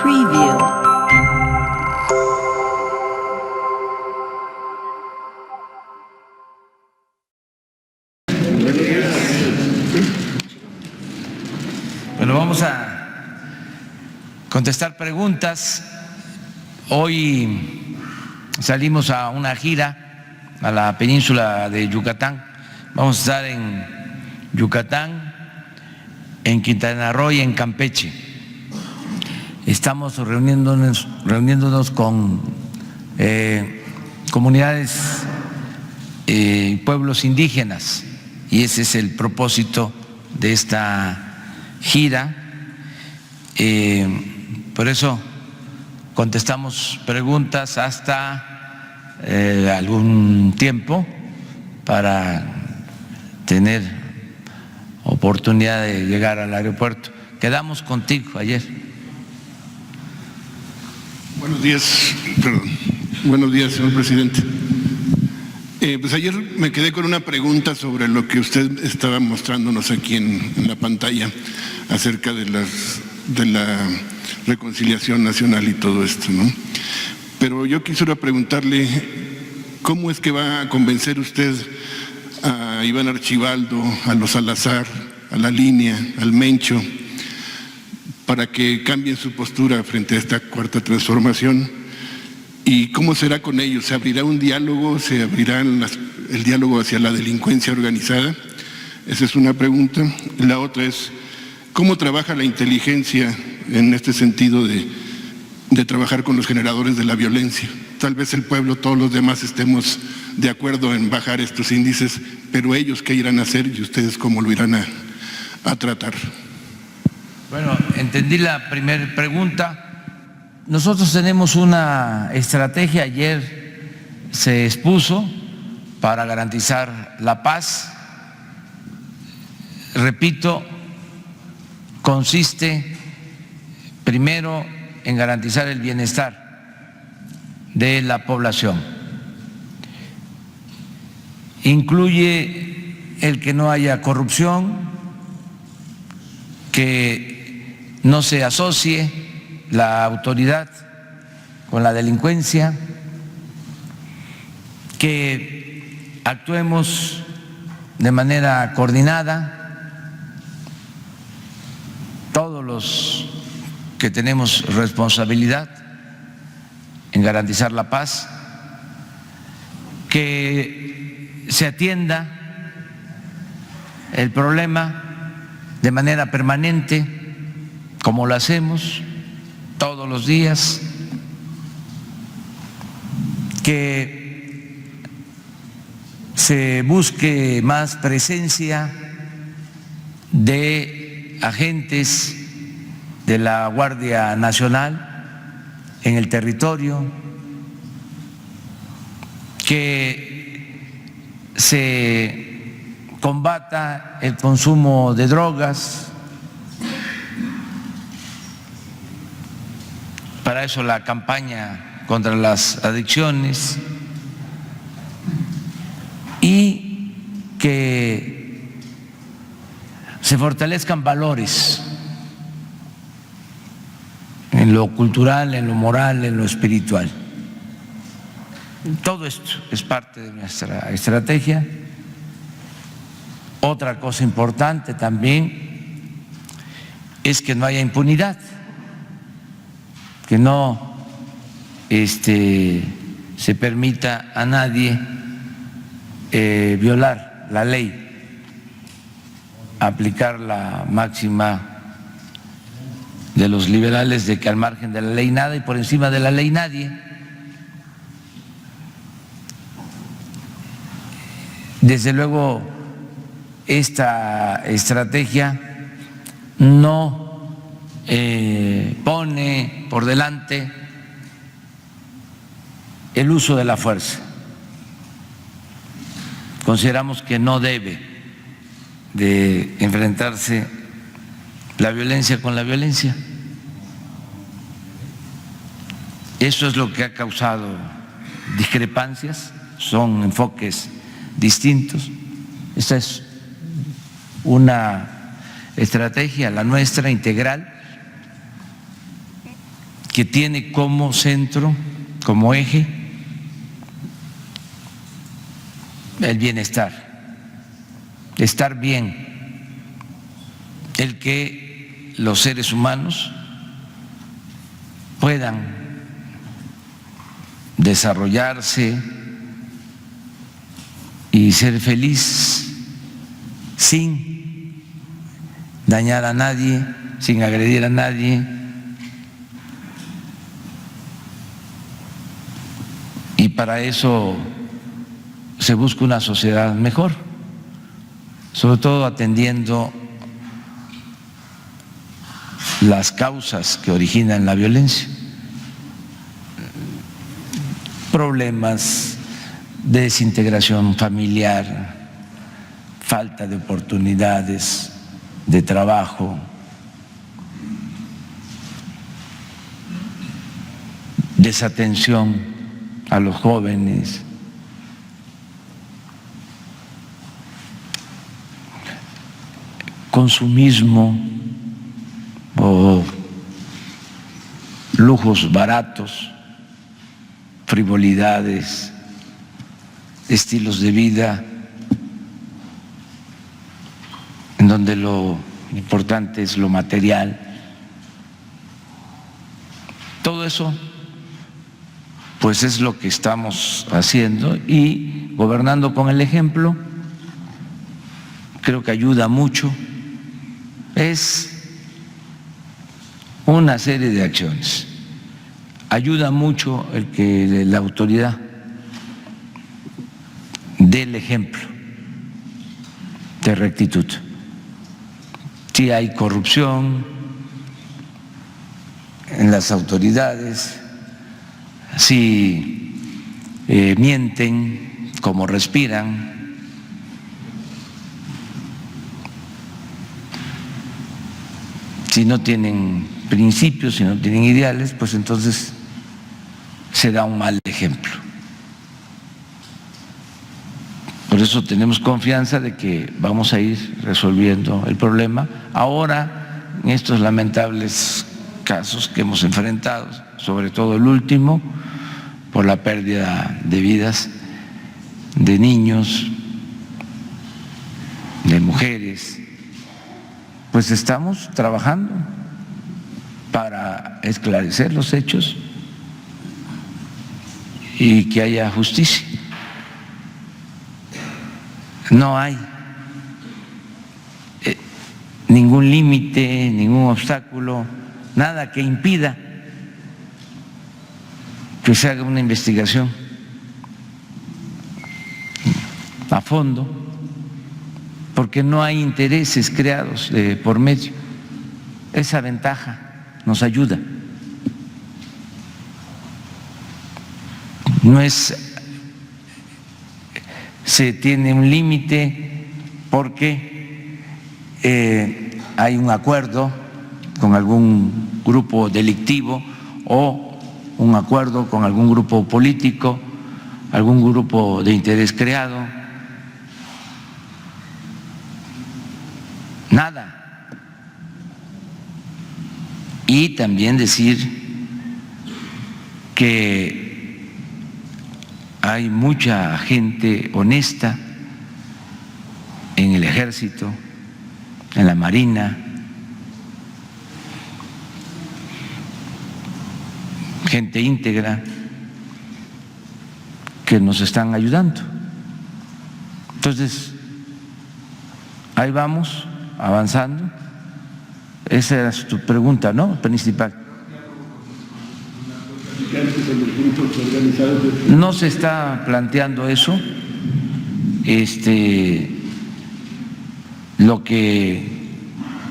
Preview. Bueno, vamos a contestar preguntas. Hoy salimos a una gira a la península de Yucatán. Vamos a estar en Yucatán, en Quintana Roo y en Campeche. Estamos reuniéndonos con comunidades y pueblos indígenas, y ese es el propósito de esta gira. Por eso contestamos preguntas hasta algún tiempo para tener oportunidad de llegar al aeropuerto. Quedamos contigo ayer. Buenos días, Buenos días, señor presidente. Pues ayer me quedé con una pregunta sobre lo que usted estaba mostrándonos aquí en la pantalla acerca de la reconciliación nacional y todo esto, ¿no? Pero yo quisiera preguntarle, ¿cómo es que va a convencer usted a Iván Archibaldo, a los Salazar, a la Línea, al Mencho, para que cambien su postura frente a esta cuarta transformación? ¿Y cómo será con ellos? ¿Se abrirá un diálogo? ¿Se abrirá el diálogo hacia la delincuencia organizada? Esa es una pregunta. La otra es, ¿cómo trabaja la inteligencia en este sentido de trabajar con los generadores de la violencia? Tal vez el pueblo, todos los demás estemos de acuerdo en bajar estos índices, pero ellos qué irán a hacer y ustedes cómo lo irán a tratar. Bueno, entendí la primera pregunta. Nosotros tenemos una estrategia, ayer se expuso, para garantizar la paz. Repito, consiste primero en garantizar el bienestar de la población. Incluye el que no haya corrupción, que no se asocie la autoridad con la delincuencia, que actuemos de manera coordinada, todos los que tenemos responsabilidad en garantizar la paz, que se atienda el problema de manera permanente, como lo hacemos todos los días, que se busque más presencia de agentes de la Guardia Nacional en el territorio, que se combata el consumo de drogas. Para eso la campaña contra las adicciones, y que se fortalezcan valores en lo cultural, en lo moral, en lo espiritual. Todo esto es parte de nuestra estrategia. Otra cosa importante también es que no haya impunidad, que no se permita a nadie violar la ley, aplicar la máxima de los liberales de que al margen de la ley nada y por encima de la ley nadie. Desde luego, esta estrategia no pone por delante el uso de la fuerza. Consideramos que no debe de enfrentarse la violencia con la violencia. Eso es lo que ha causado discrepancias, son enfoques distintos. Esta es una estrategia, la nuestra, integral, que tiene como centro, como eje, el bienestar, estar bien, el que los seres humanos puedan desarrollarse y ser feliz sin dañar a nadie, sin agredir a nadie. Y para eso se busca una sociedad mejor, sobre todo atendiendo las causas que originan la violencia, problemas de desintegración familiar, falta de oportunidades de trabajo, desatención a los jóvenes, consumismo o lujos baratos, frivolidades, estilos de vida en donde lo importante es lo material. Todo eso pues es lo que estamos haciendo, y gobernando con el ejemplo creo que ayuda mucho. Es una serie de acciones. Ayuda mucho el que la autoridad dé el ejemplo de rectitud. Si hay corrupción en las autoridades, si mienten como respiran, si no tienen principios, si no tienen ideales, pues entonces se da un mal ejemplo. Por eso tenemos confianza de que vamos a ir resolviendo el problema. Ahora, en estos lamentables casos que hemos enfrentado, sobre todo el último, por la pérdida de vidas de niños, de mujeres, pues estamos trabajando para esclarecer los hechos y que haya justicia. No hay ningún límite, ningún obstáculo, nada que impida que se haga una investigación a fondo, porque no hay intereses creados por medio. Esa ventaja nos ayuda. No es, se tiene un límite porque hay un acuerdo con algún grupo delictivo o un acuerdo con algún grupo político, algún grupo de interés creado. Nada. Y también decir que hay mucha gente honesta en el ejército, en la marina, gente íntegra que nos están ayudando. Entonces, ahí vamos avanzando. Esa es tu pregunta, ¿no? Principal. No se está planteando eso. Lo que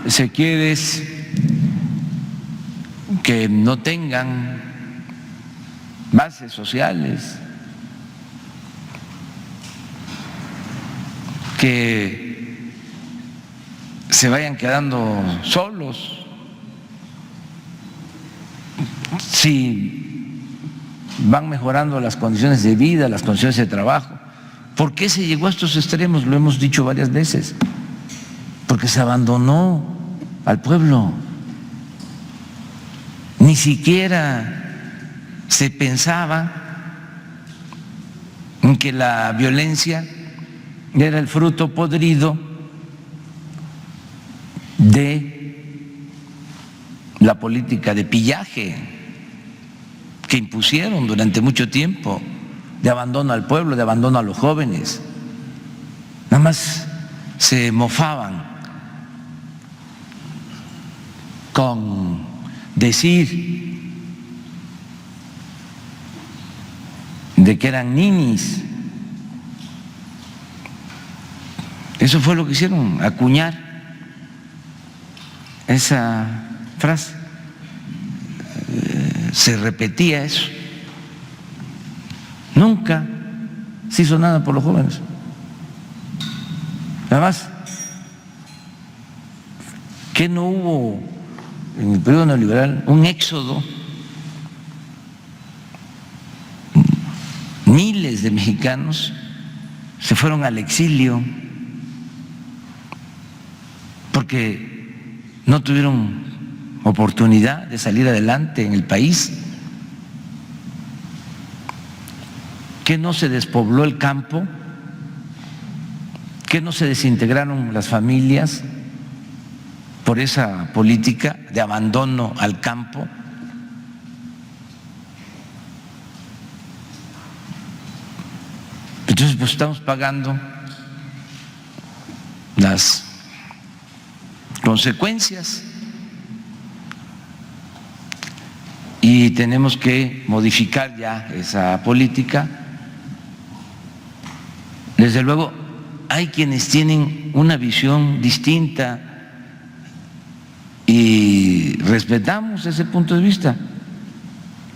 se quiere es que no tengan bases sociales, que se vayan quedando solos. Si van mejorando las condiciones de vida, las condiciones de trabajo. ¿Por qué se llegó a estos extremos? Lo hemos dicho varias veces. Porque se abandonó al pueblo. Ni ni siquiera se pensaba en que la violencia era el fruto podrido de la política de pillaje que impusieron durante mucho tiempo, de abandono al pueblo, de abandono a los jóvenes. Nada más se mofaban con decir de que eran ninis. Eso fue lo que hicieron, acuñar esa frase. Se repetía eso. Nunca se hizo nada por los jóvenes. Además, que no hubo en el periodo neoliberal un éxodo. Miles de mexicanos se fueron al exilio porque no tuvieron oportunidad de salir adelante en el país, que no se despobló el campo, que no se desintegraron las familias por esa política de abandono al campo. Entonces, pues estamos pagando las consecuencias y tenemos que modificar ya esa política. Desde luego, hay quienes tienen una visión distinta y respetamos ese punto de vista.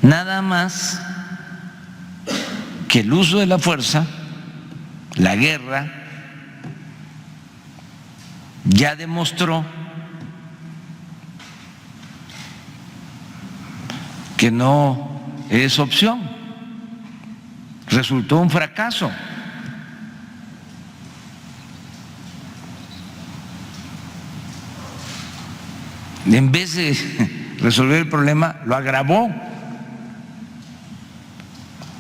Nada más que el uso de la fuerza, la guerra, ya demostró que no es opción, resultó un fracaso. En vez de resolver el problema, lo agravó.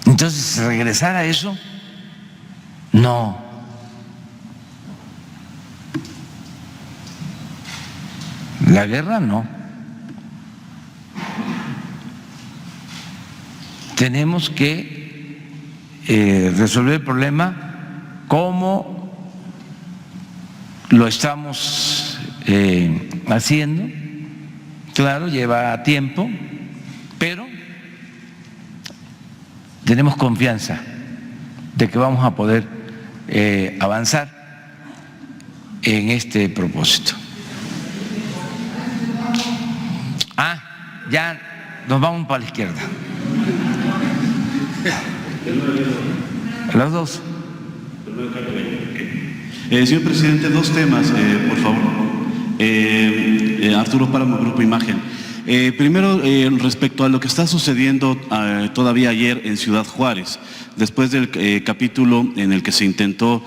Entonces, regresar a eso, no. La guerra no. Tenemos que resolver el problema como lo estamos haciendo. Claro, lleva tiempo, pero tenemos confianza de que vamos a poder avanzar en este propósito. Ya nos vamos para la izquierda. Los dos. Señor presidente, dos temas, por favor. Arturo Páramo, Grupo Imagen. Primero, respecto a lo que está sucediendo todavía ayer en Ciudad Juárez, después del capítulo en el que se intentó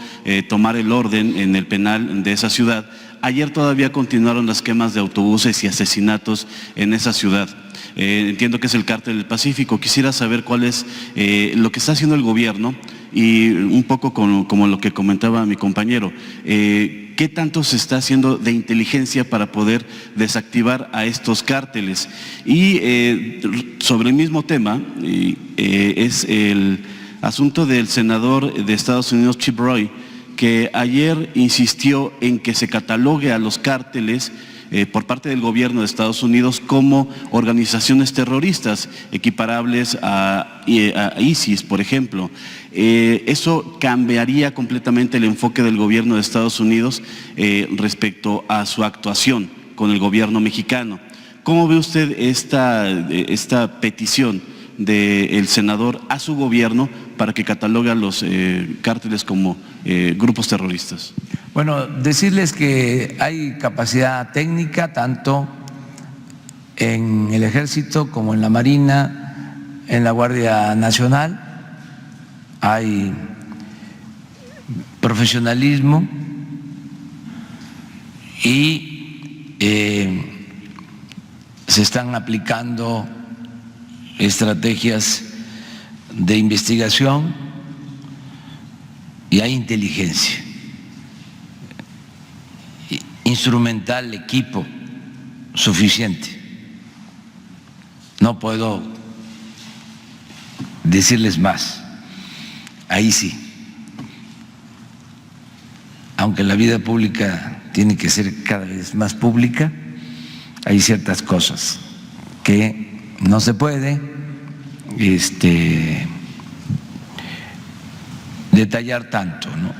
tomar el orden en el penal de esa ciudad, ayer todavía continuaron las quemas de autobuses y asesinatos en esa ciudad. Entiendo que es el Cártel del Pacífico. Quisiera saber cuál es lo que está haciendo el gobierno y un poco como lo que comentaba mi compañero. ¿Qué tanto se está haciendo de inteligencia para poder desactivar a estos cárteles? Y sobre el mismo tema, es el asunto del senador de Estados Unidos, Chip Roy, que ayer insistió en que se catalogue a los cárteles por parte del gobierno de Estados Unidos como organizaciones terroristas equiparables a ISIS, por ejemplo. Eso cambiaría completamente el enfoque del gobierno de Estados Unidos respecto a su actuación con el gobierno mexicano. ¿Cómo ve usted esta petición del senador a su gobierno para que catalogue a los cárteles como grupos terroristas? Bueno, decirles que hay capacidad técnica tanto en el Ejército como en la Marina, en la Guardia Nacional. Hay profesionalismo y se están aplicando estrategias de investigación y hay inteligencia, instrumental, equipo suficiente. No puedo decirles más, ahí sí. Aunque la vida pública tiene que ser cada vez más pública, hay ciertas cosas que no se puede detallar tanto, ¿no?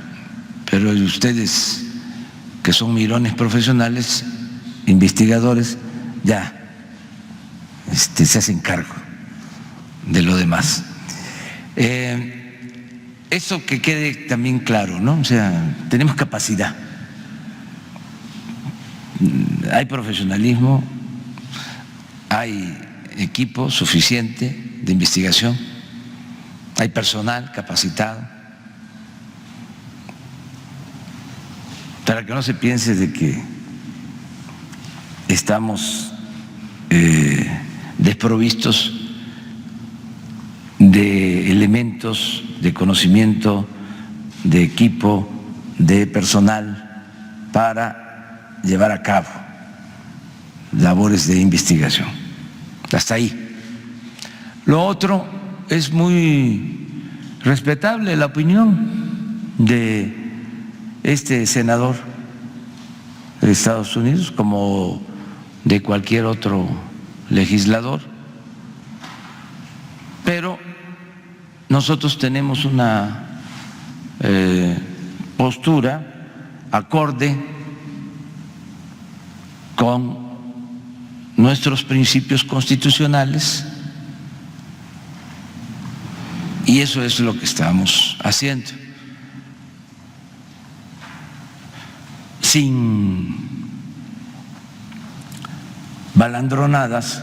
Pero ustedes, que son mirones profesionales, investigadores, ya se hacen cargo de lo demás. Eso que quede también claro, ¿no? O sea, tenemos capacidad, hay profesionalismo, hay equipo suficiente de investigación, hay personal capacitado, para que no se piense de que estamos desprovistos de elementos, de conocimiento, de equipo, de personal para llevar a cabo labores de investigación. Hasta ahí. Lo otro, es muy respetable la opinión de este senador de Estados Unidos, como de cualquier otro legislador, pero nosotros tenemos una postura acorde con nuestros principios constitucionales y eso es lo que estamos haciendo. Sin balandronadas,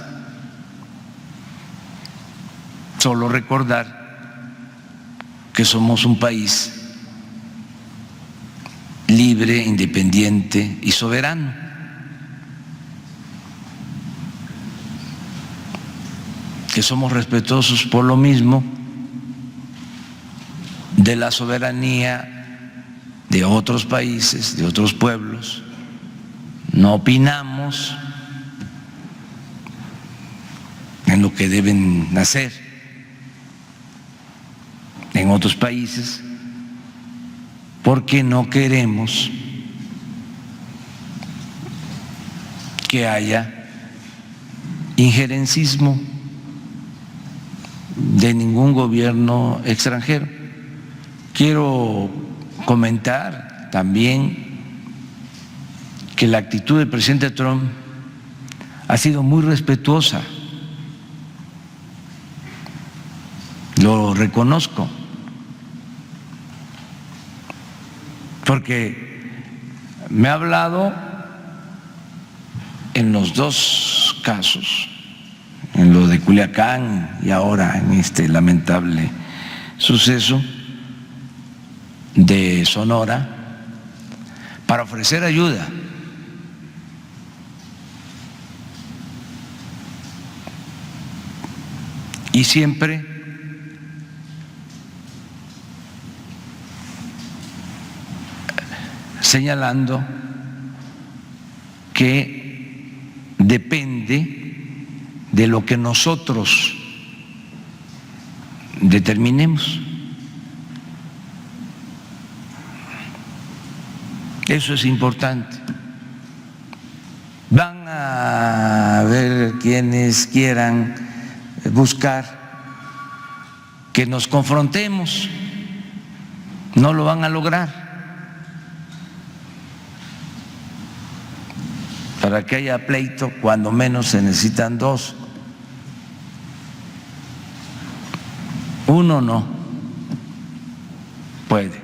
solo recordar que somos un país libre, independiente y soberano. Que somos respetuosos por lo mismo de la soberanía de otros países, de otros pueblos. No opinamos en lo que deben hacer en otros países porque no queremos que haya injerencismo de ningún gobierno extranjero. Quiero comentar también que la actitud del presidente Trump ha sido muy respetuosa, lo reconozco, porque me ha hablado en los dos casos, en lo de Culiacán y ahora en este lamentable suceso de Sonora, para ofrecer ayuda. Y siempre señalando que depende de lo que nosotros determinemos. Eso es importante. Van a ver quienes quieran buscar que nos confrontemos, no lo van a lograr. Para que haya pleito, cuando menos se necesitan dos. Uno no puede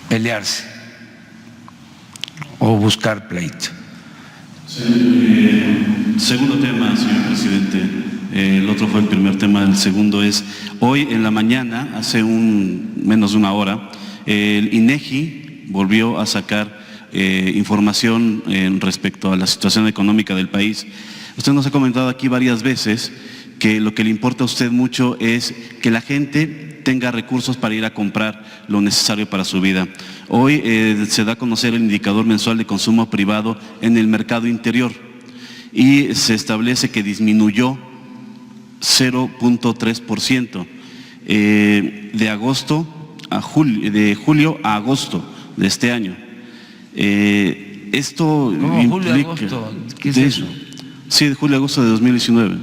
pelearse o buscar pleito. Segundo tema, señor presidente. El otro fue el primer tema. El segundo es, hoy en la mañana, hace menos de una hora, el INEGI volvió a sacar información respecto a la situación económica del país. Usted nos ha comentado aquí varias veces que lo que le importa a usted mucho es que la gente tenga recursos para ir a comprar lo necesario para su vida. Hoy se da a conocer el indicador mensual de consumo privado en el mercado interior y se establece que disminuyó 0.3% de julio a agosto de este año. Esto ¿Cómo implica, julio a agosto? ¿Qué es eso? Sí, de julio a agosto de 2019.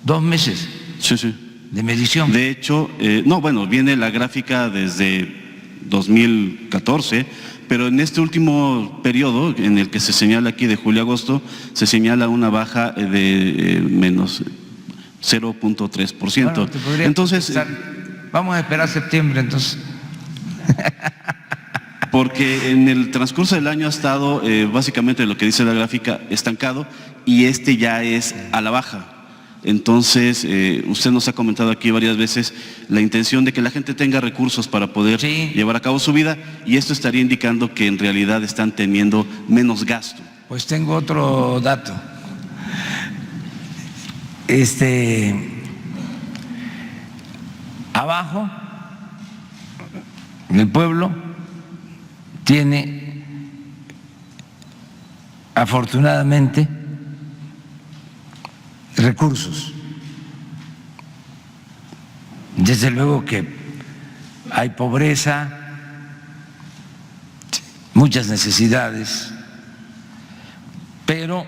2 meses Sí, sí. de medición. De hecho, viene la gráfica desde 2014, pero en este último periodo, en el que se señala aquí de julio a agosto, se señala una baja de menos 0.3%. Bueno, te podría entonces, vamos a esperar septiembre, entonces. porque en el transcurso del año ha estado básicamente lo que dice la gráfica estancado y este ya es a la baja. Entonces, usted nos ha comentado aquí varias veces la intención de que la gente tenga recursos para poder llevar a cabo su vida y esto estaría indicando que en realidad están teniendo menos gasto. Pues tengo otro dato. Abajo, el pueblo tiene afortunadamente recursos. Desde luego que hay pobreza, muchas necesidades, pero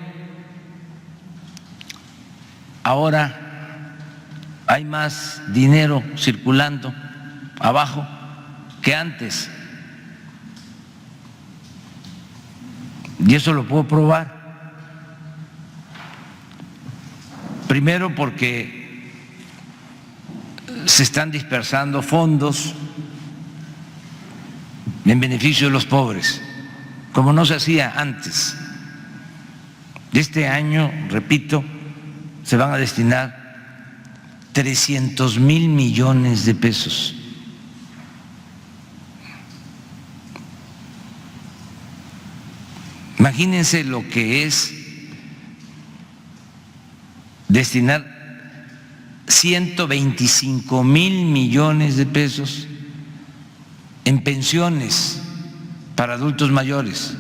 ahora hay más dinero circulando abajo que antes. Y eso lo puedo probar. Primero porque se están dispersando fondos en beneficio de los pobres, como no se hacía antes. Este año, repito, se van a destinar 300,000 millones de pesos. Imagínense lo que es destinar 125,000 millones de pesos en pensiones para adultos mayores.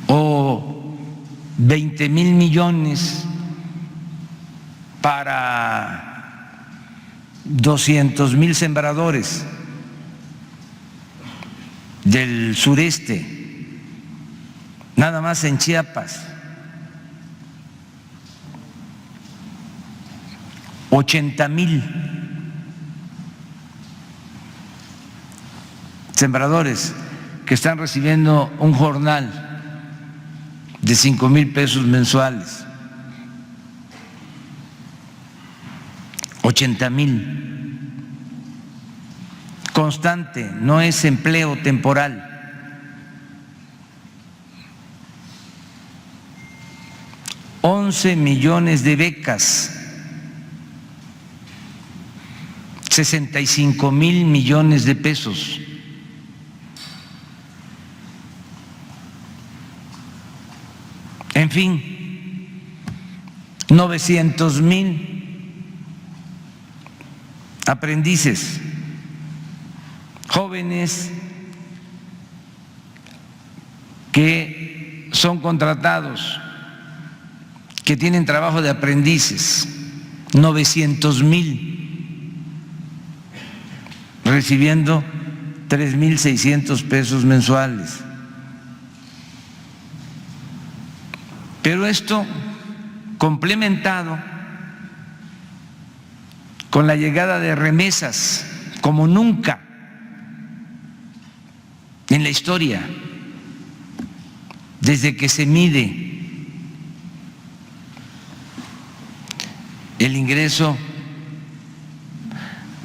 O 20,000 millones para 200,000 sembradores del sureste, nada más en Chiapas. 80,000 sembradores que están recibiendo un jornal de 5,000 pesos mensuales. 80,000. Constante, no es empleo temporal. $11 millones de becas, 65,000 millones de pesos. En fin, 900,000 aprendices, jóvenes que son contratados, que tienen trabajo de aprendices, 900,000, recibiendo 3,600 pesos mensuales. Pero esto complementado con la llegada de remesas como nunca en la historia, desde que se mide el ingreso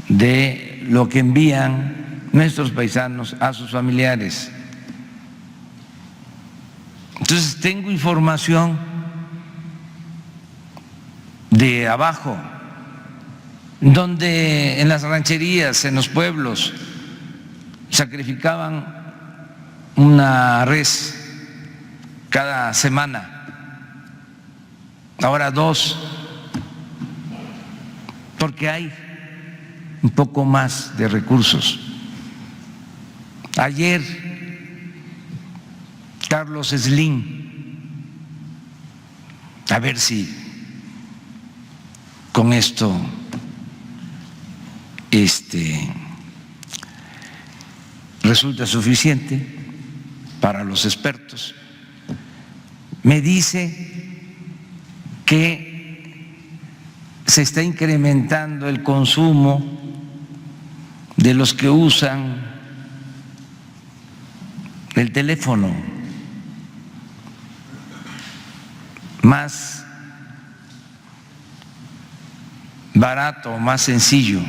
de lo que envían nuestros paisanos a sus familiares. Entonces tengo información de abajo, donde en las rancherías, en los pueblos, sacrificaban una res cada semana, ahora 2, porque hay un poco más de recursos. Ayer, Carlos Slim, a ver si con esto resulta suficiente para los expertos, me dice que se está incrementando el consumo de los que usan el teléfono más barato, más sencillo.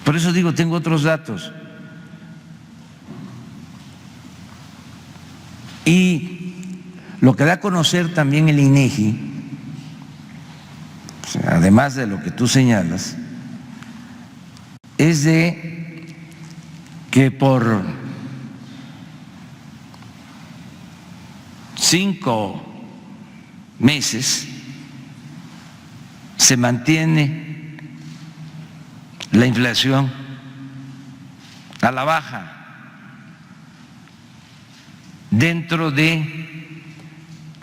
Por eso digo, tengo otros datos. Y lo que da a conocer también el INEGI, además de lo que tú señalas, es de que por 5 meses se mantiene la inflación a la baja dentro de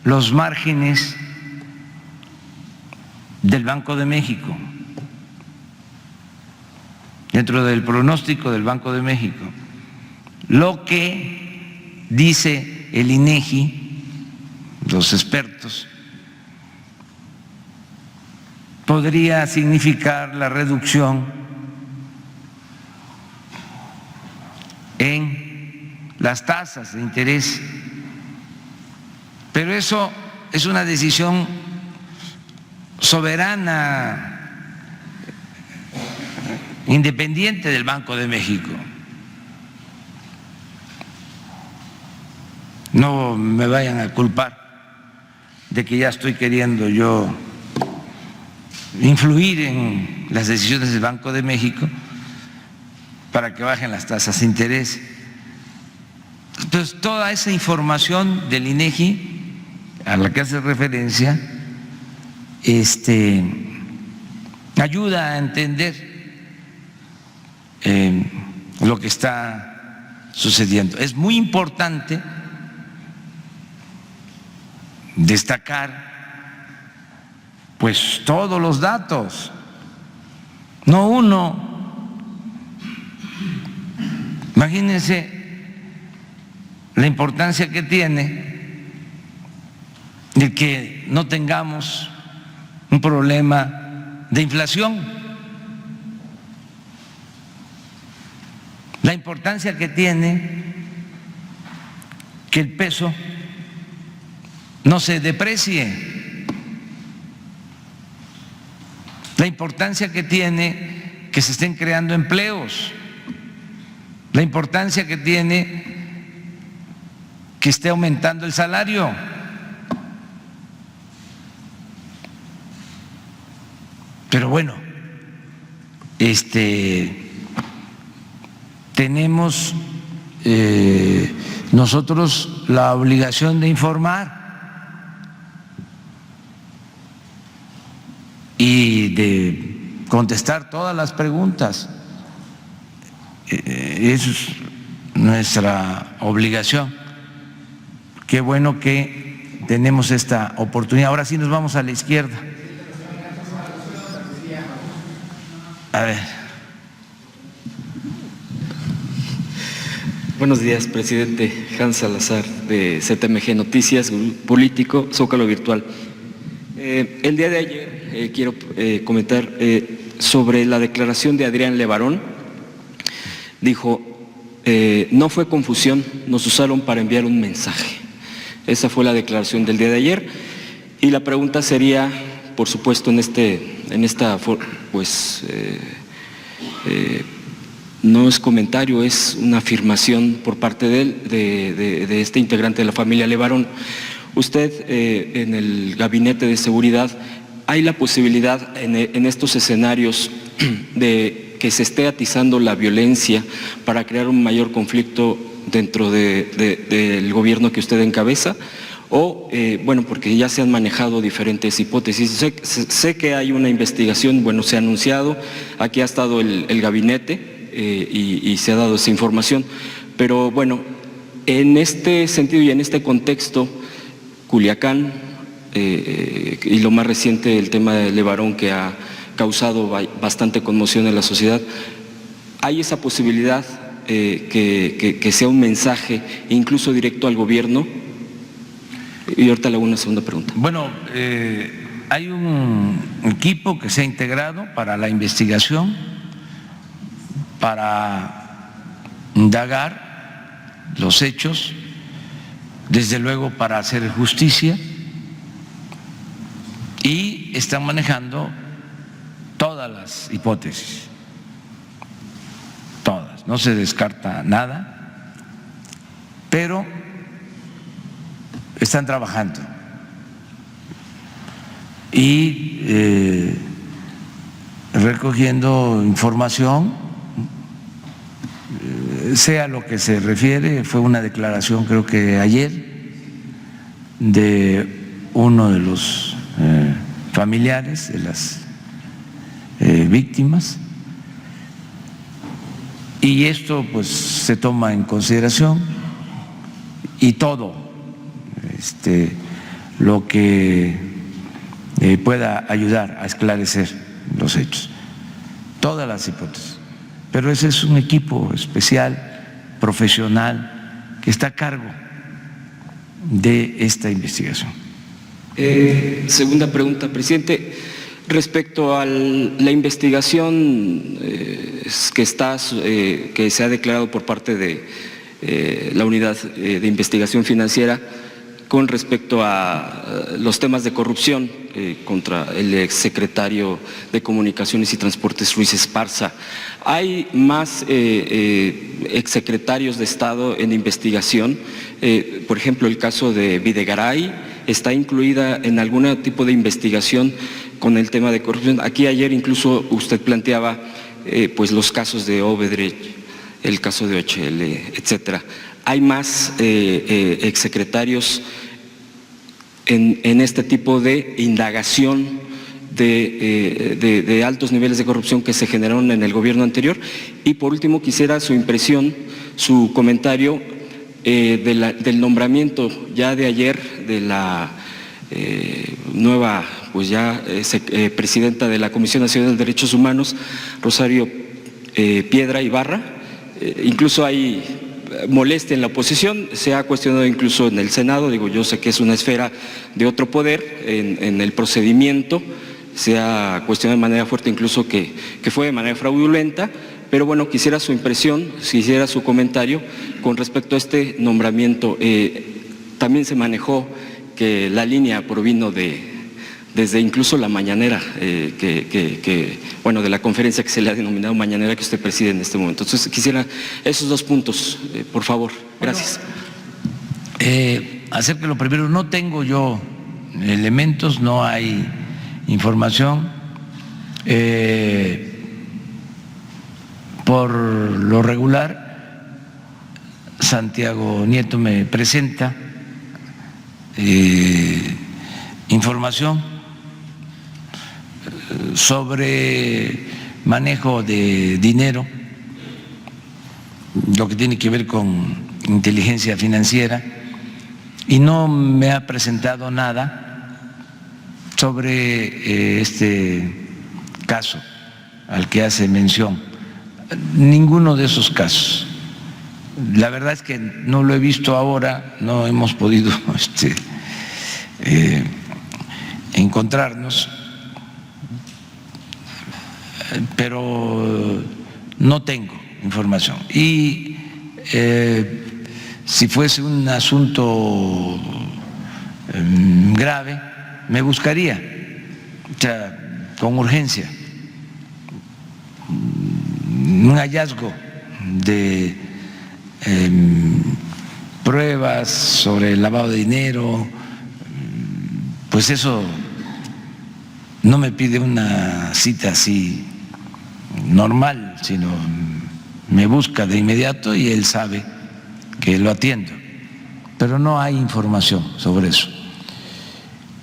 los márgenes del Banco de México, dentro del pronóstico del Banco de México. Lo que dice el INEGI, los expertos, podría significar la reducción en las tasas de interés, pero eso es una decisión soberana, independiente del Banco de México. No me vayan a culpar de que ya estoy queriendo yo influir en las decisiones del Banco de México para que bajen las tasas de interés. Entonces, toda esa información del INEGI a la que hace referencia ayuda a entender lo que está sucediendo. Es muy importante destacar pues todos los datos, no uno. Imagínense la importancia que tiene de que no tengamos un problema de inflación, la importancia que tiene que el peso no se deprecie, la importancia que tiene que se estén creando empleos, la importancia que tiene que esté aumentando el salario. Pero bueno, tenemos nosotros la obligación de informar y de contestar todas las preguntas. Eso es nuestra obligación. Qué bueno que tenemos esta oportunidad. Ahora sí nos vamos a la izquierda. A ver. Buenos días, presidente. Hans Salazar, de CTMG Noticias, político, Zócalo Virtual. El día de ayer quiero comentar sobre la declaración de Adrián Levarón. Dijo, no fue confusión, nos usaron para enviar un mensaje. Esa fue la declaración del día de ayer. Y la pregunta sería, por supuesto, no es comentario, es una afirmación por parte de él, de este integrante de la familia Levarón. Usted en el Gabinete de Seguridad, ¿hay la posibilidad en estos escenarios de que se esté atizando la violencia para crear un mayor conflicto dentro del gobierno que usted encabeza? O, bueno, porque ya se han manejado diferentes hipótesis. Sé que hay una investigación, bueno, se ha anunciado, aquí ha estado el gabinete y se ha dado esa información, pero bueno, en este sentido y en este contexto, Culiacán y lo más reciente, el tema de Levarón, que ha causado bastante conmoción en la sociedad, ¿hay esa posibilidad que sea un mensaje incluso directo al gobierno? Y ahorita le hago una segunda pregunta. Bueno, hay un equipo que se ha integrado para la investigación, para indagar los hechos, desde luego para hacer justicia, y están manejando todas las hipótesis, todas, no se descarta nada, pero están trabajando y recogiendo información, sea lo que se refiere. Fue una declaración, creo que ayer, de uno de los familiares de las víctimas, y esto pues se toma en consideración, y todo lo que pueda ayudar a esclarecer los hechos, todas las hipótesis. Pero ese es un equipo especial, profesional, que está a cargo de esta investigación. Segunda pregunta, presidente. Respecto a la investigación que se ha declarado por parte de la Unidad de Investigación Financiera con respecto a los temas de corrupción contra el exsecretario de Comunicaciones y Transportes, Ruiz Esparza, ¿hay más exsecretarios de Estado en investigación? Por ejemplo, el caso de Videgaray, ¿está incluida en algún tipo de investigación con el tema de corrupción? Aquí ayer incluso usted planteaba pues los casos de Obedrecht, el caso de OHL, etcétera. ¿Hay más exsecretarios en este tipo de indagación de altos niveles de corrupción que se generaron en el gobierno anterior? Y por último, quisiera su impresión, su comentario del nombramiento ya de ayer de la nueva, pues ya presidenta de la Comisión Nacional de Derechos Humanos, Rosario Piedra Ibarra. Incluso hay molestia en la oposición, se ha cuestionado incluso en el Senado, digo, yo sé que es una esfera de otro poder en el procedimiento, se ha cuestionado de manera fuerte incluso que fue de manera fraudulenta, pero bueno, quisiera su impresión, quisiera su comentario con respecto a este nombramiento. También se manejó que la línea provino desde incluso la mañanera, bueno, de la conferencia que se le ha denominado mañanera que usted preside en este momento. Entonces quisiera esos dos puntos, por favor. Gracias. Acerca de lo primero, no tengo yo elementos, no hay información. Por lo regular, Santiago Nieto me presenta información sobre manejo de dinero, lo que tiene que ver con inteligencia financiera, y no me ha presentado nada sobre este caso al que hace mención, ninguno de esos casos. La verdad es que no lo he visto ahora, no hemos podido encontrarnos, pero no tengo información. Y si fuese un asunto grave, me buscaría, o sea, con urgencia, un hallazgo de pruebas sobre el lavado de dinero, pues eso no me pide una cita así normal, sino me busca de inmediato y él sabe que lo atiendo. Pero no hay información sobre eso.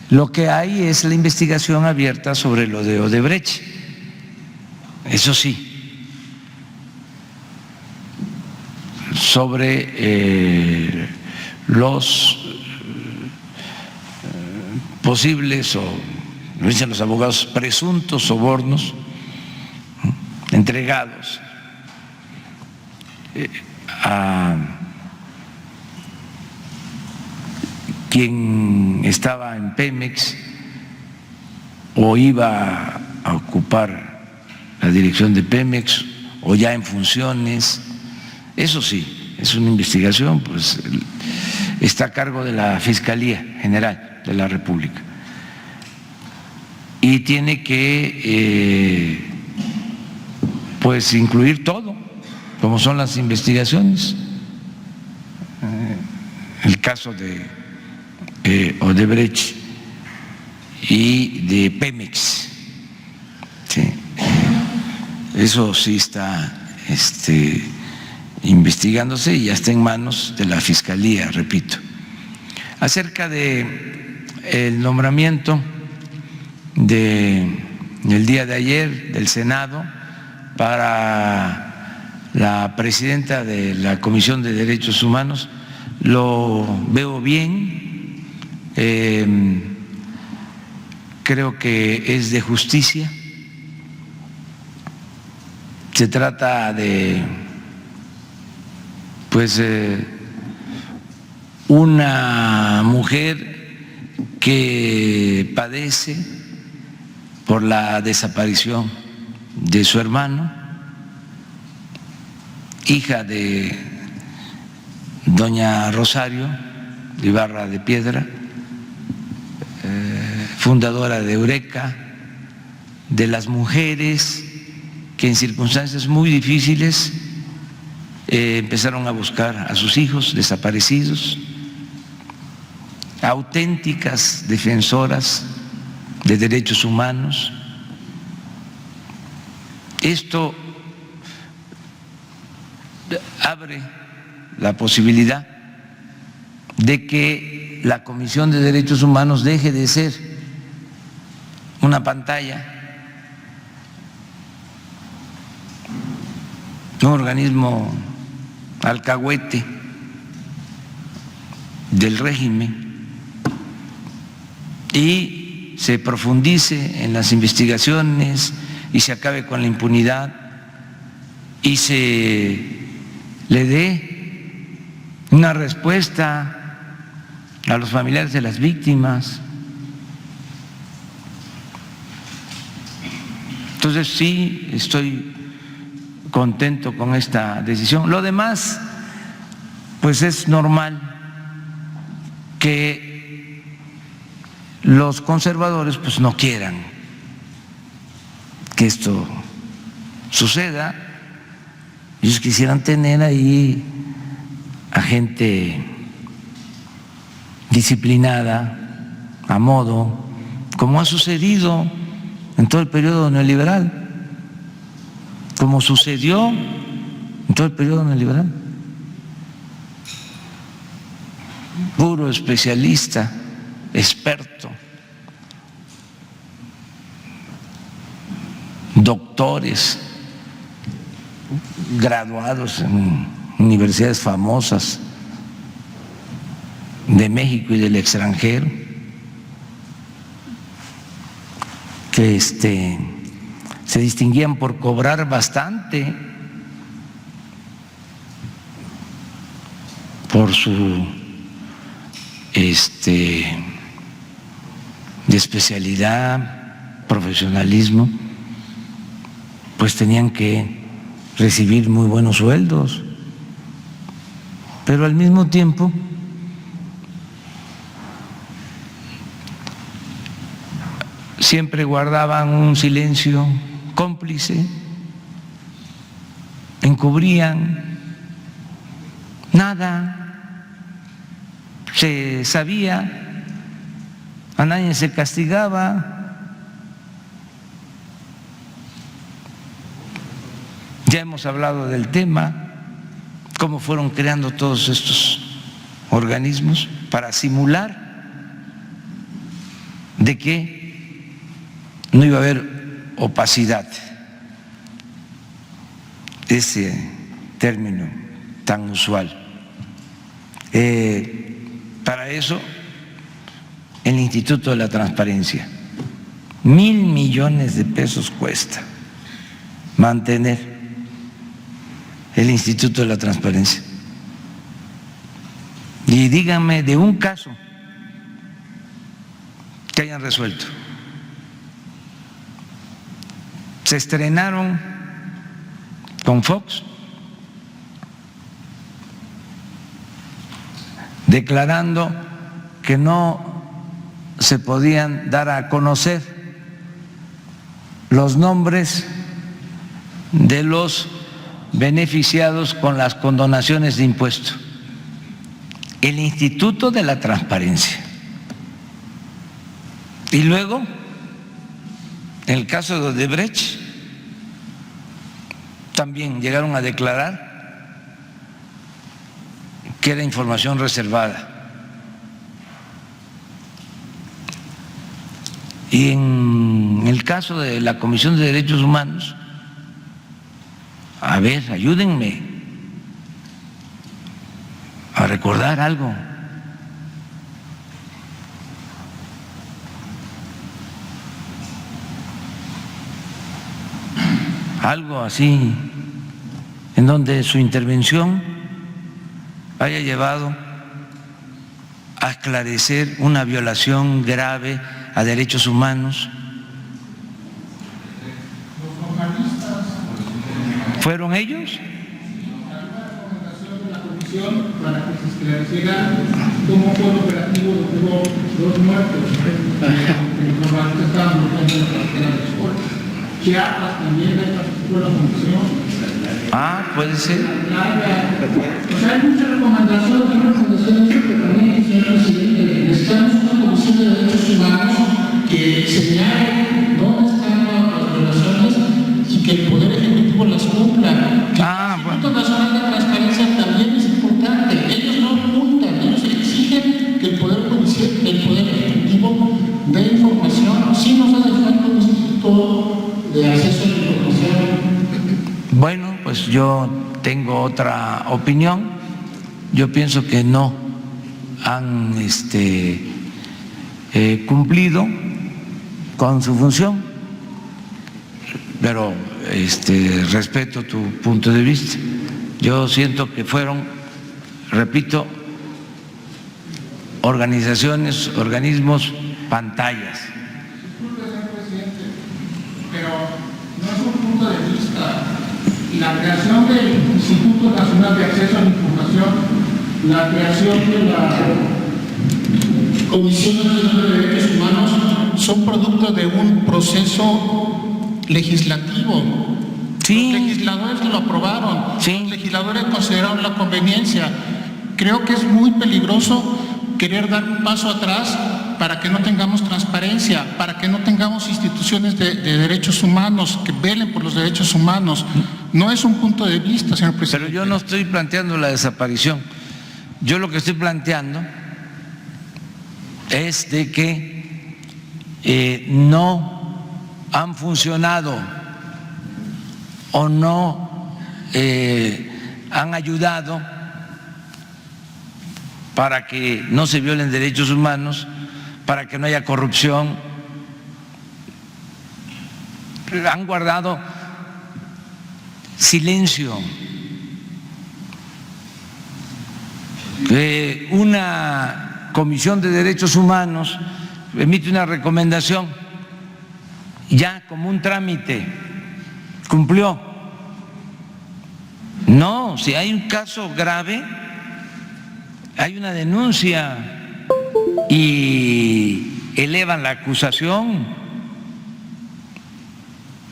Lo que hay es la investigación abierta sobre lo de Odebrecht. Eso sí, sobre los posibles, o lo dicen los abogados, presuntos sobornos entregados a quien estaba en Pemex o iba a ocupar la dirección de Pemex o ya en funciones. Eso sí, es una investigación, pues está a cargo de la Fiscalía General de la República y tiene que pues incluir todo, como son las investigaciones. El caso de Odebrecht y de Pemex. Sí. Eso sí está investigándose y ya está en manos de la Fiscalía, repito. Acerca de el nombramiento del día de ayer del Senado para la presidenta de la Comisión de Derechos Humanos, lo veo bien. Creo que es de justicia. Se trata de una mujer que padece por la desaparición de su hermano, hija de doña Rosario Ibarra de Piedra, fundadora de Eureka, de las mujeres que en circunstancias muy difíciles empezaron a buscar a sus hijos desaparecidos, auténticas defensoras de derechos humanos. Esto abre la posibilidad de que la Comisión de Derechos Humanos deje de ser una pantalla, un organismo alcahuete del régimen, y se profundice en las investigaciones y se acabe con la impunidad y se le dé una respuesta a los familiares de las víctimas. Entonces sí, estoy contento con esta decisión. Lo demás, pues es normal que los conservadores pues no quieran que esto suceda. Ellos quisieran tener ahí a gente disciplinada, a modo, como ha sucedido en todo el periodo neoliberal, como sucedió en todo el periodo neoliberal. Puro especialista, experto, doctores, graduados en universidades famosas de México y del extranjero, que se distinguían por cobrar bastante por su de especialidad, profesionalismo, pues tenían que recibir muy buenos sueldos, pero al mismo tiempo siempre guardaban un silencio cómplice, encubrían, nada se sabía a nadie se castigaba. Ya hemos hablado del tema, cómo fueron creando todos estos organismos para simular de que no iba a haber opacidad, ese término tan usual. Para eso, el Instituto de la Transparencia, 1.000 millones de pesos cuesta mantener el Instituto de la Transparencia. Y díganme de un caso que hayan resuelto. Se estrenaron con Fox declarando que no se podían dar a conocer los nombres de los beneficiados con las condonaciones de impuestos. El Instituto de la Transparencia. Y luego, en el caso de Odebrecht, también llegaron a declarar que era información reservada. Y en el caso de la Comisión de Derechos Humanos, a ver, ayúdenme a recordar algo. Algo así, en donde su intervención haya llevado a esclarecer una violación grave a derechos humanos. ¿Fueron ellos? Para que se esclareciera cómo fue el operativo donde hubo 2 muertos en Corral que estaban bloqueando la carretera de Escuela. Chiapas también participó en la comisión. Puede ser. O sea, hay muchas recomendaciones que también, señor presidente, necesitamos una comisión de derechos humanos que señale dónde están las violaciones y que el Poder Ejecutivo las cumpla. El Instituto Nacional de Transparencia también es importante. Ellos no ocultan, ellos exigen que el Poder Ejecutivo dé información. Sí nos hace falta un instituto de acceso a la información. Bueno, pues yo tengo otra opinión. Yo pienso que no han cumplido con su función, pero respeto tu punto de vista. Yo siento que fueron, repito, organismos pantallas. Disculpe, señor presidente, pero no es un punto de vista. La creación del Instituto Nacional de Acceso a la Información, la creación de la Comisión Nacional de Derechos Humanos son producto de un proceso legislativo. Sí. Los legisladores lo aprobaron, Sí. Los legisladores consideraron la conveniencia. Creo que es muy peligroso querer dar un paso atrás para que no tengamos transparencia, para que no tengamos instituciones de derechos humanos que velen por los derechos humanos. No es un punto de vista, señor presidente. Pero yo no estoy planteando la desaparición. Yo lo que estoy planteando es de que no han funcionado o no han ayudado para que no se violen derechos humanos, para que no haya corrupción. Han guardado silencio. Una comisión de derechos humanos emite una recomendación ya como un trámite, cumplió. No, si hay un caso grave, hay una denuncia y elevan la acusación,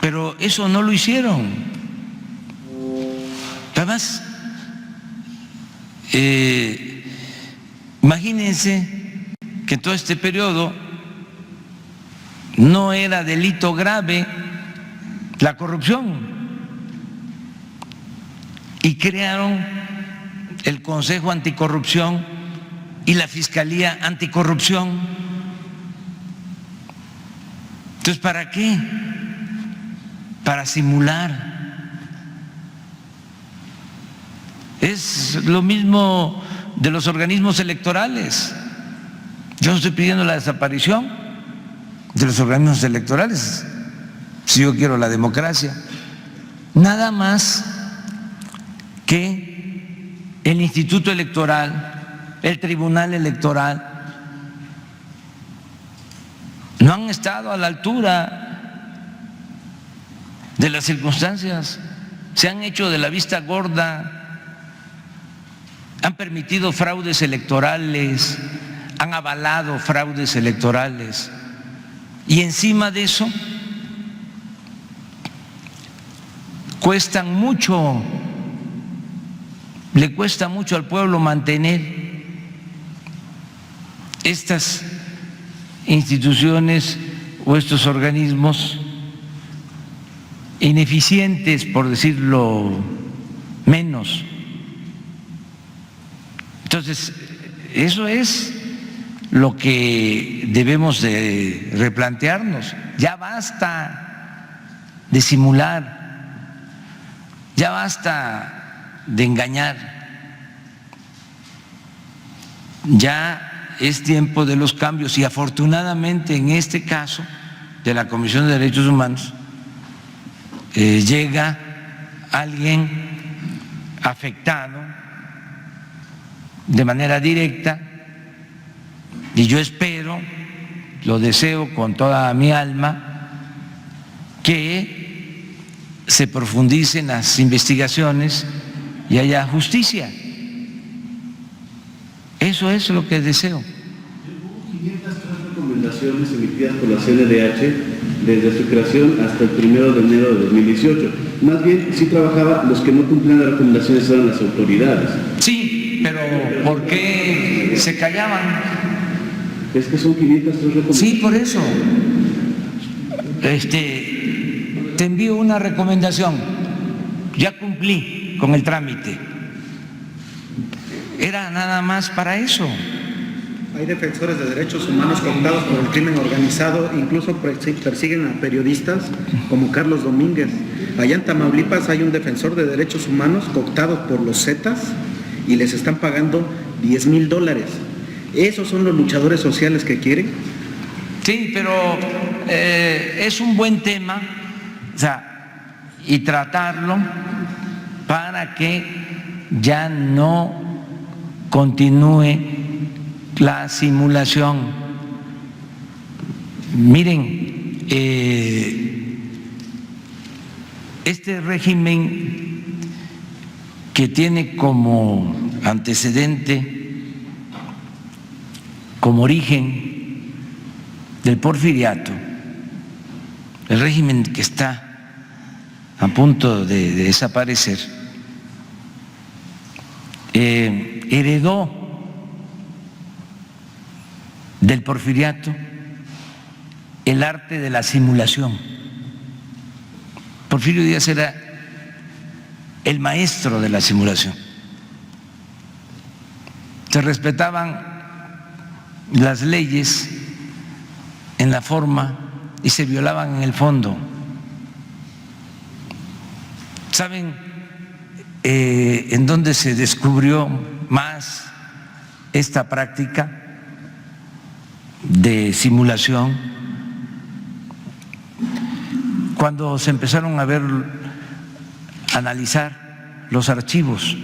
pero eso no lo hicieron. Además, imagínense que en todo este periodo no era delito grave la corrupción y crearon el Consejo Anticorrupción y la Fiscalía Anticorrupción. Entonces, ¿para qué? Para simular. Es lo mismo de los organismos electorales. Yo no estoy pidiendo la desaparición de los organismos electorales, si yo quiero la democracia. Nada más que el Instituto Electoral, el Tribunal Electoral, no han estado a la altura de las circunstancias, se han hecho de la vista gorda, han permitido fraudes electorales, han avalado fraudes electorales y encima de eso cuestan mucho, le cuesta mucho al pueblo mantener estas instituciones o estos organismos ineficientes, por decirlo menos. Entonces, eso es lo que debemos de replantearnos. Ya basta de simular, ya basta de engañar, ya es tiempo de los cambios y afortunadamente en este caso de la Comisión de Derechos Humanos llega alguien afectado de manera directa y yo espero, lo deseo con toda mi alma, que se profundicen las investigaciones y haya justicia. Eso es lo que deseo. Hubo 503 recomendaciones emitidas por la CNDH desde su creación hasta el 1 de enero de 2018. Más bien, sí trabajaba, los que no cumplían las recomendaciones eran las autoridades. Sí, pero ¿por qué se callaban? Es que son 503 recomendaciones. Sí, por eso. Te envío una recomendación. Ya cumplí con el trámite. Era nada más para eso. Hay defensores de derechos humanos cooptados por el crimen organizado, incluso persiguen a periodistas como Carlos Domínguez. Allá en Tamaulipas hay un defensor de derechos humanos cooptado por los Zetas y les están pagando $10,000. ¿Esos son los luchadores sociales que quieren? Sí, pero es un buen tema, o sea, y tratarlo para que ya no continúe la simulación. Miren, este régimen que tiene como antecedente, como origen del porfiriato, el régimen que está a punto de desaparecer, heredó del porfiriato el arte de la simulación. Porfirio Díaz era el maestro de la simulación. Se respetaban las leyes en la forma y se violaban en el fondo. ¿Saben en dónde se descubrió más esta práctica de simulación? Cuando se empezaron a analizar los archivos.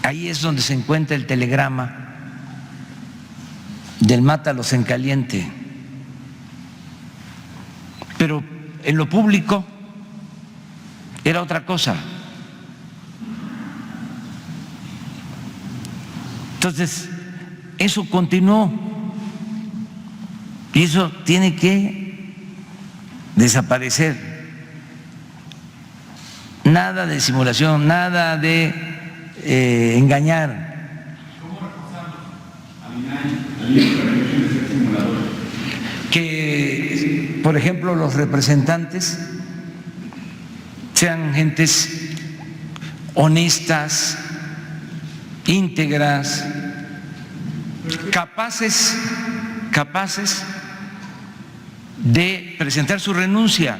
Ahí es donde se encuentra el telegrama del mátalos en caliente. Pero en lo público era otra cosa. Entonces, eso continuó y eso tiene que desaparecer. Nada de simulación, nada de engañar. ¿Cómo reforzarlo? Que por ejemplo, los representantes sean gentes honestas, íntegras, capaces de presentar su renuncia.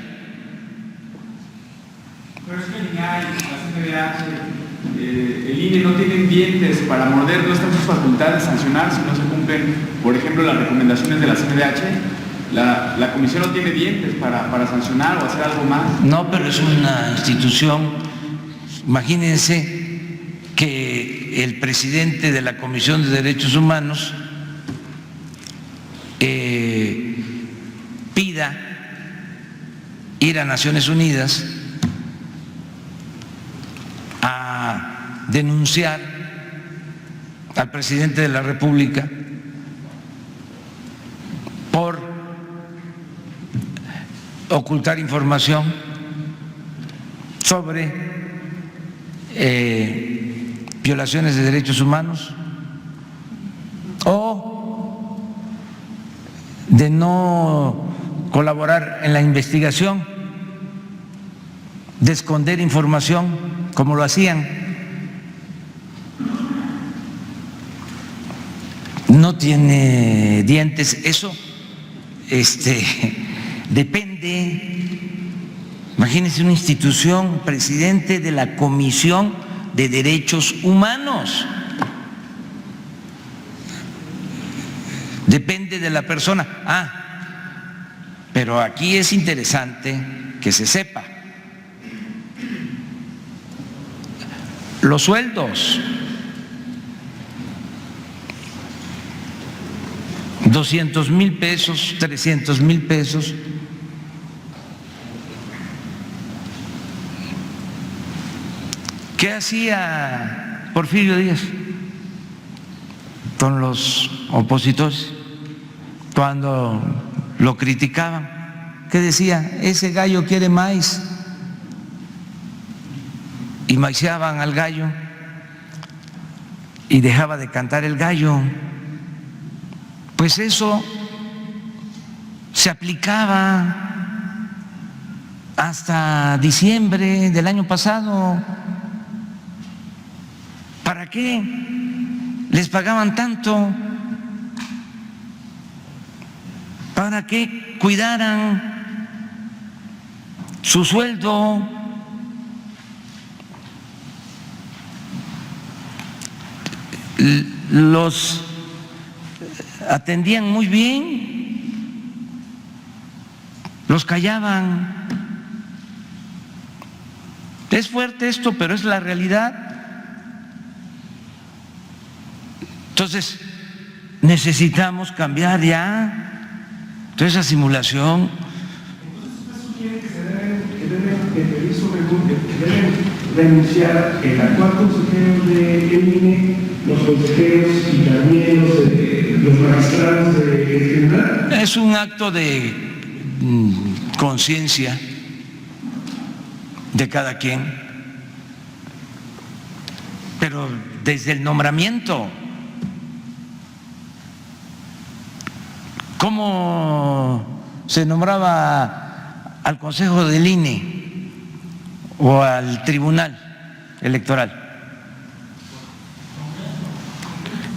Pero es que el INAI, la CNDH, el INE no tienen dientes para morder, no están sus facultades de sancionar si no se cumplen, por ejemplo, las recomendaciones de la CNDH. La comisión no tiene dientes para sancionar o hacer algo más. No, pero es una institución. Imagínense que el presidente de la Comisión de Derechos Humanos pida ir a Naciones Unidas a denunciar al presidente de la República por ocultar información sobre violaciones de derechos humanos o de no colaborar en la investigación, de esconder información como lo hacían. No tiene dientes, eso depende. Imagínense una institución, presidente de la Comisión de Derechos Humanos. Depende de la persona. Pero aquí es interesante que se sepa. Los sueldos, 200,000 pesos, 300,000 pesos. ¿Qué hacía Porfirio Díaz con los opositores cuando lo criticaban? ¿Qué decía? Ese gallo quiere maíz. Y maiceaban al gallo y dejaba de cantar el gallo. Pues eso se aplicaba hasta diciembre del año pasado. ¿Para qué les pagaban tanto? Para que cuidaran su sueldo. Los atendían muy bien, los callaban. Es fuerte esto, pero es la realidad. Entonces, necesitamos cambiar ya toda esa simulación. Deben renunciar el actual consejero del INE, los consejeros y también los magistrados del tribunal. Es un acto de conciencia de cada quien, pero desde el nombramiento. ¿Cómo se nombraba al Consejo del INE o al Tribunal Electoral?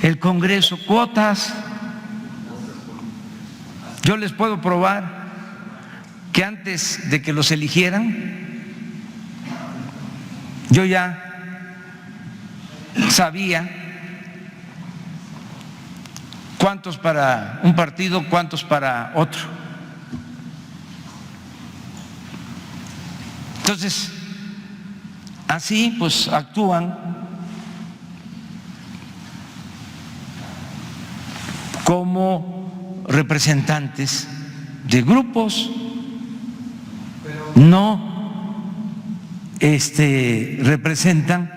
El Congreso, cuotas. Yo les puedo probar que antes de que los eligieran, yo ya sabía cuántos para un partido, cuántos para otro. Entonces, así pues actúan como representantes de grupos, no representan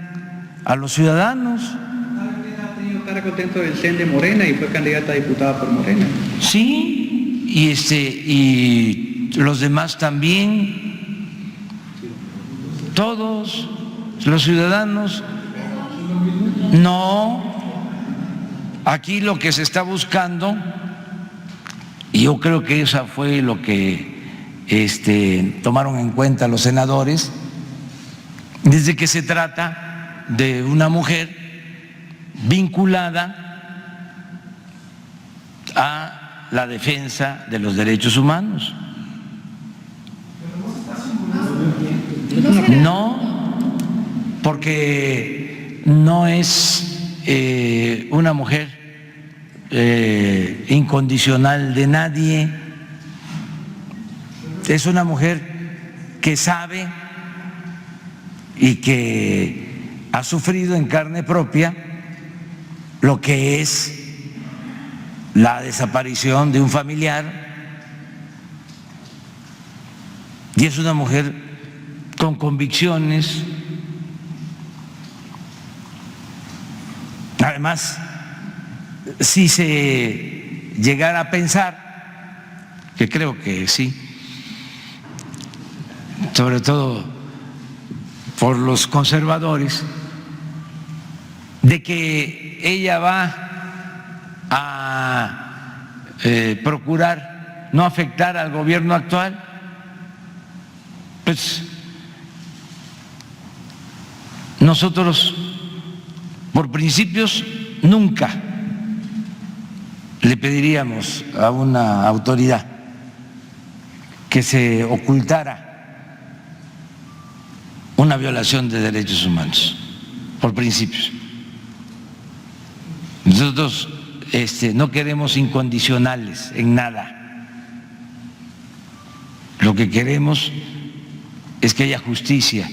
a los ciudadanos. Ha tenido cargo dentro del CEN de Morena y fue candidata a diputada por Morena. Sí, y los demás también, todos los ciudadanos. No, aquí lo que se está buscando, y yo creo que eso fue lo que tomaron en cuenta los senadores, desde que se trata de una mujer vinculada a la defensa de los derechos humanos. No, porque no es una mujer incondicional de nadie, es una mujer que sabe y que ha sufrido en carne propia lo que es la desaparición de un familiar, y es una mujer con convicciones. Además, si se llegara a pensar, que creo que sí, sobre todo por los conservadores, de que ella va a procurar no afectar al gobierno actual, pues nosotros por principios nunca le pediríamos a una autoridad que se ocultara una violación de derechos humanos, por principios. Nosotros no queremos incondicionales en nada. Lo que queremos es que haya justicia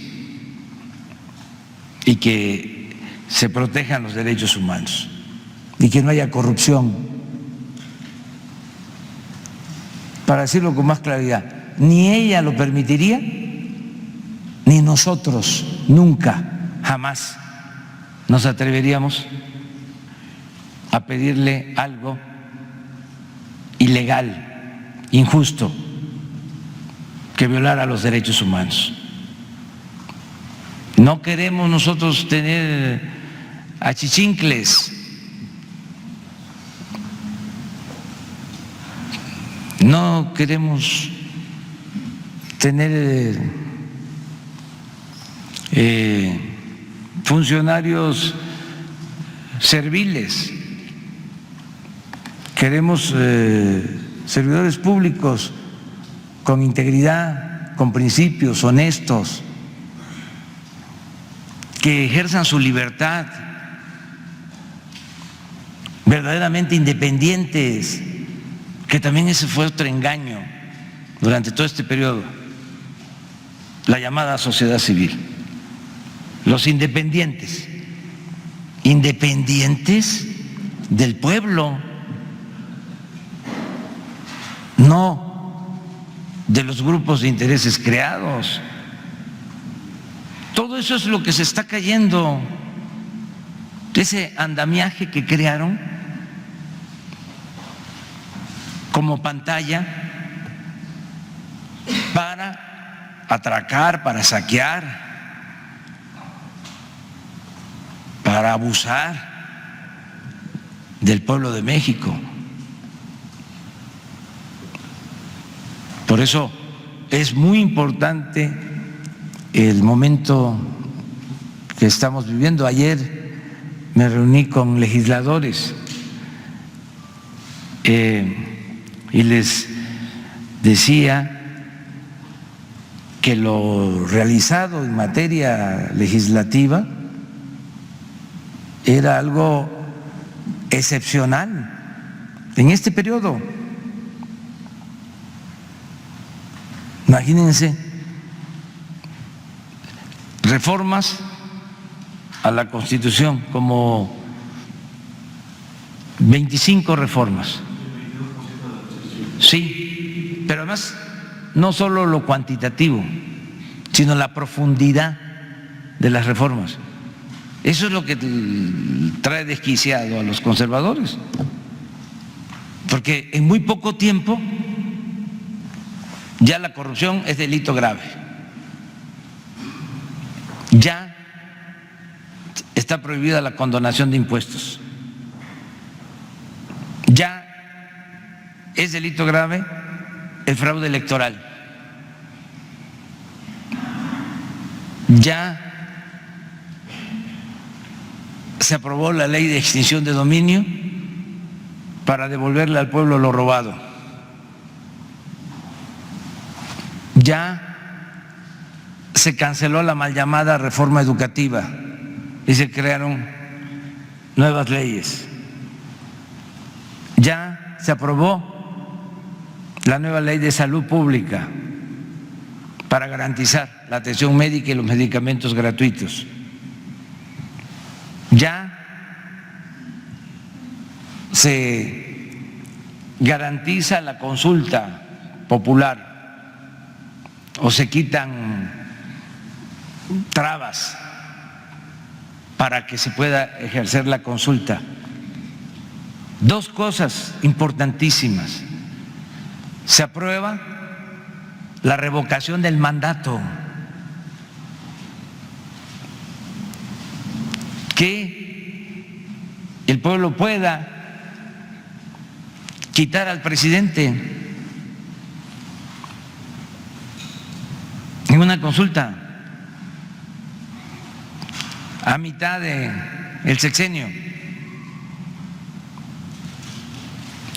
y que se protejan los derechos humanos y que no haya corrupción. Para decirlo con más claridad, ni ella lo permitiría, ni nosotros nunca, jamás nos atreveríamos a pedirle algo ilegal, injusto, que violara los derechos humanos. No queremos nosotros tener achichincles, no queremos tener funcionarios serviles. Queremos servidores públicos con integridad, con principios, honestos, que ejerzan su libertad, verdaderamente independientes, que también ese fue otro engaño durante todo este periodo, la llamada sociedad civil. Los independientes, independientes del pueblo, no de los grupos de intereses creados. Todo eso es lo que se está cayendo, ese andamiaje que crearon como pantalla para atracar, para saquear, para abusar del pueblo de México. Por eso es muy importante el momento que estamos viviendo. Ayer me reuní con legisladores y les decía que lo realizado en materia legislativa era algo excepcional en este periodo. Imagínense, reformas a la Constitución, como 25 reformas. Sí, pero además no solo lo cuantitativo, sino la profundidad de las reformas. Eso es lo que trae desquiciado a los conservadores, porque en muy poco tiempo ya la corrupción es delito grave, ya está prohibida la condonación de impuestos, ya es delito grave el fraude electoral, Ya se aprobó la ley de extinción de dominio para devolverle al pueblo lo robado. Ya se canceló la mal llamada reforma educativa y se crearon nuevas leyes. Ya se aprobó la nueva ley de salud pública para garantizar la atención médica y los medicamentos gratuitos. Ya se garantiza la consulta popular o se quitan trabas para que se pueda ejercer la consulta. Dos cosas importantísimas. Se aprueba la revocación del mandato, que el pueblo pueda quitar al presidente en una consulta a mitad del sexenio.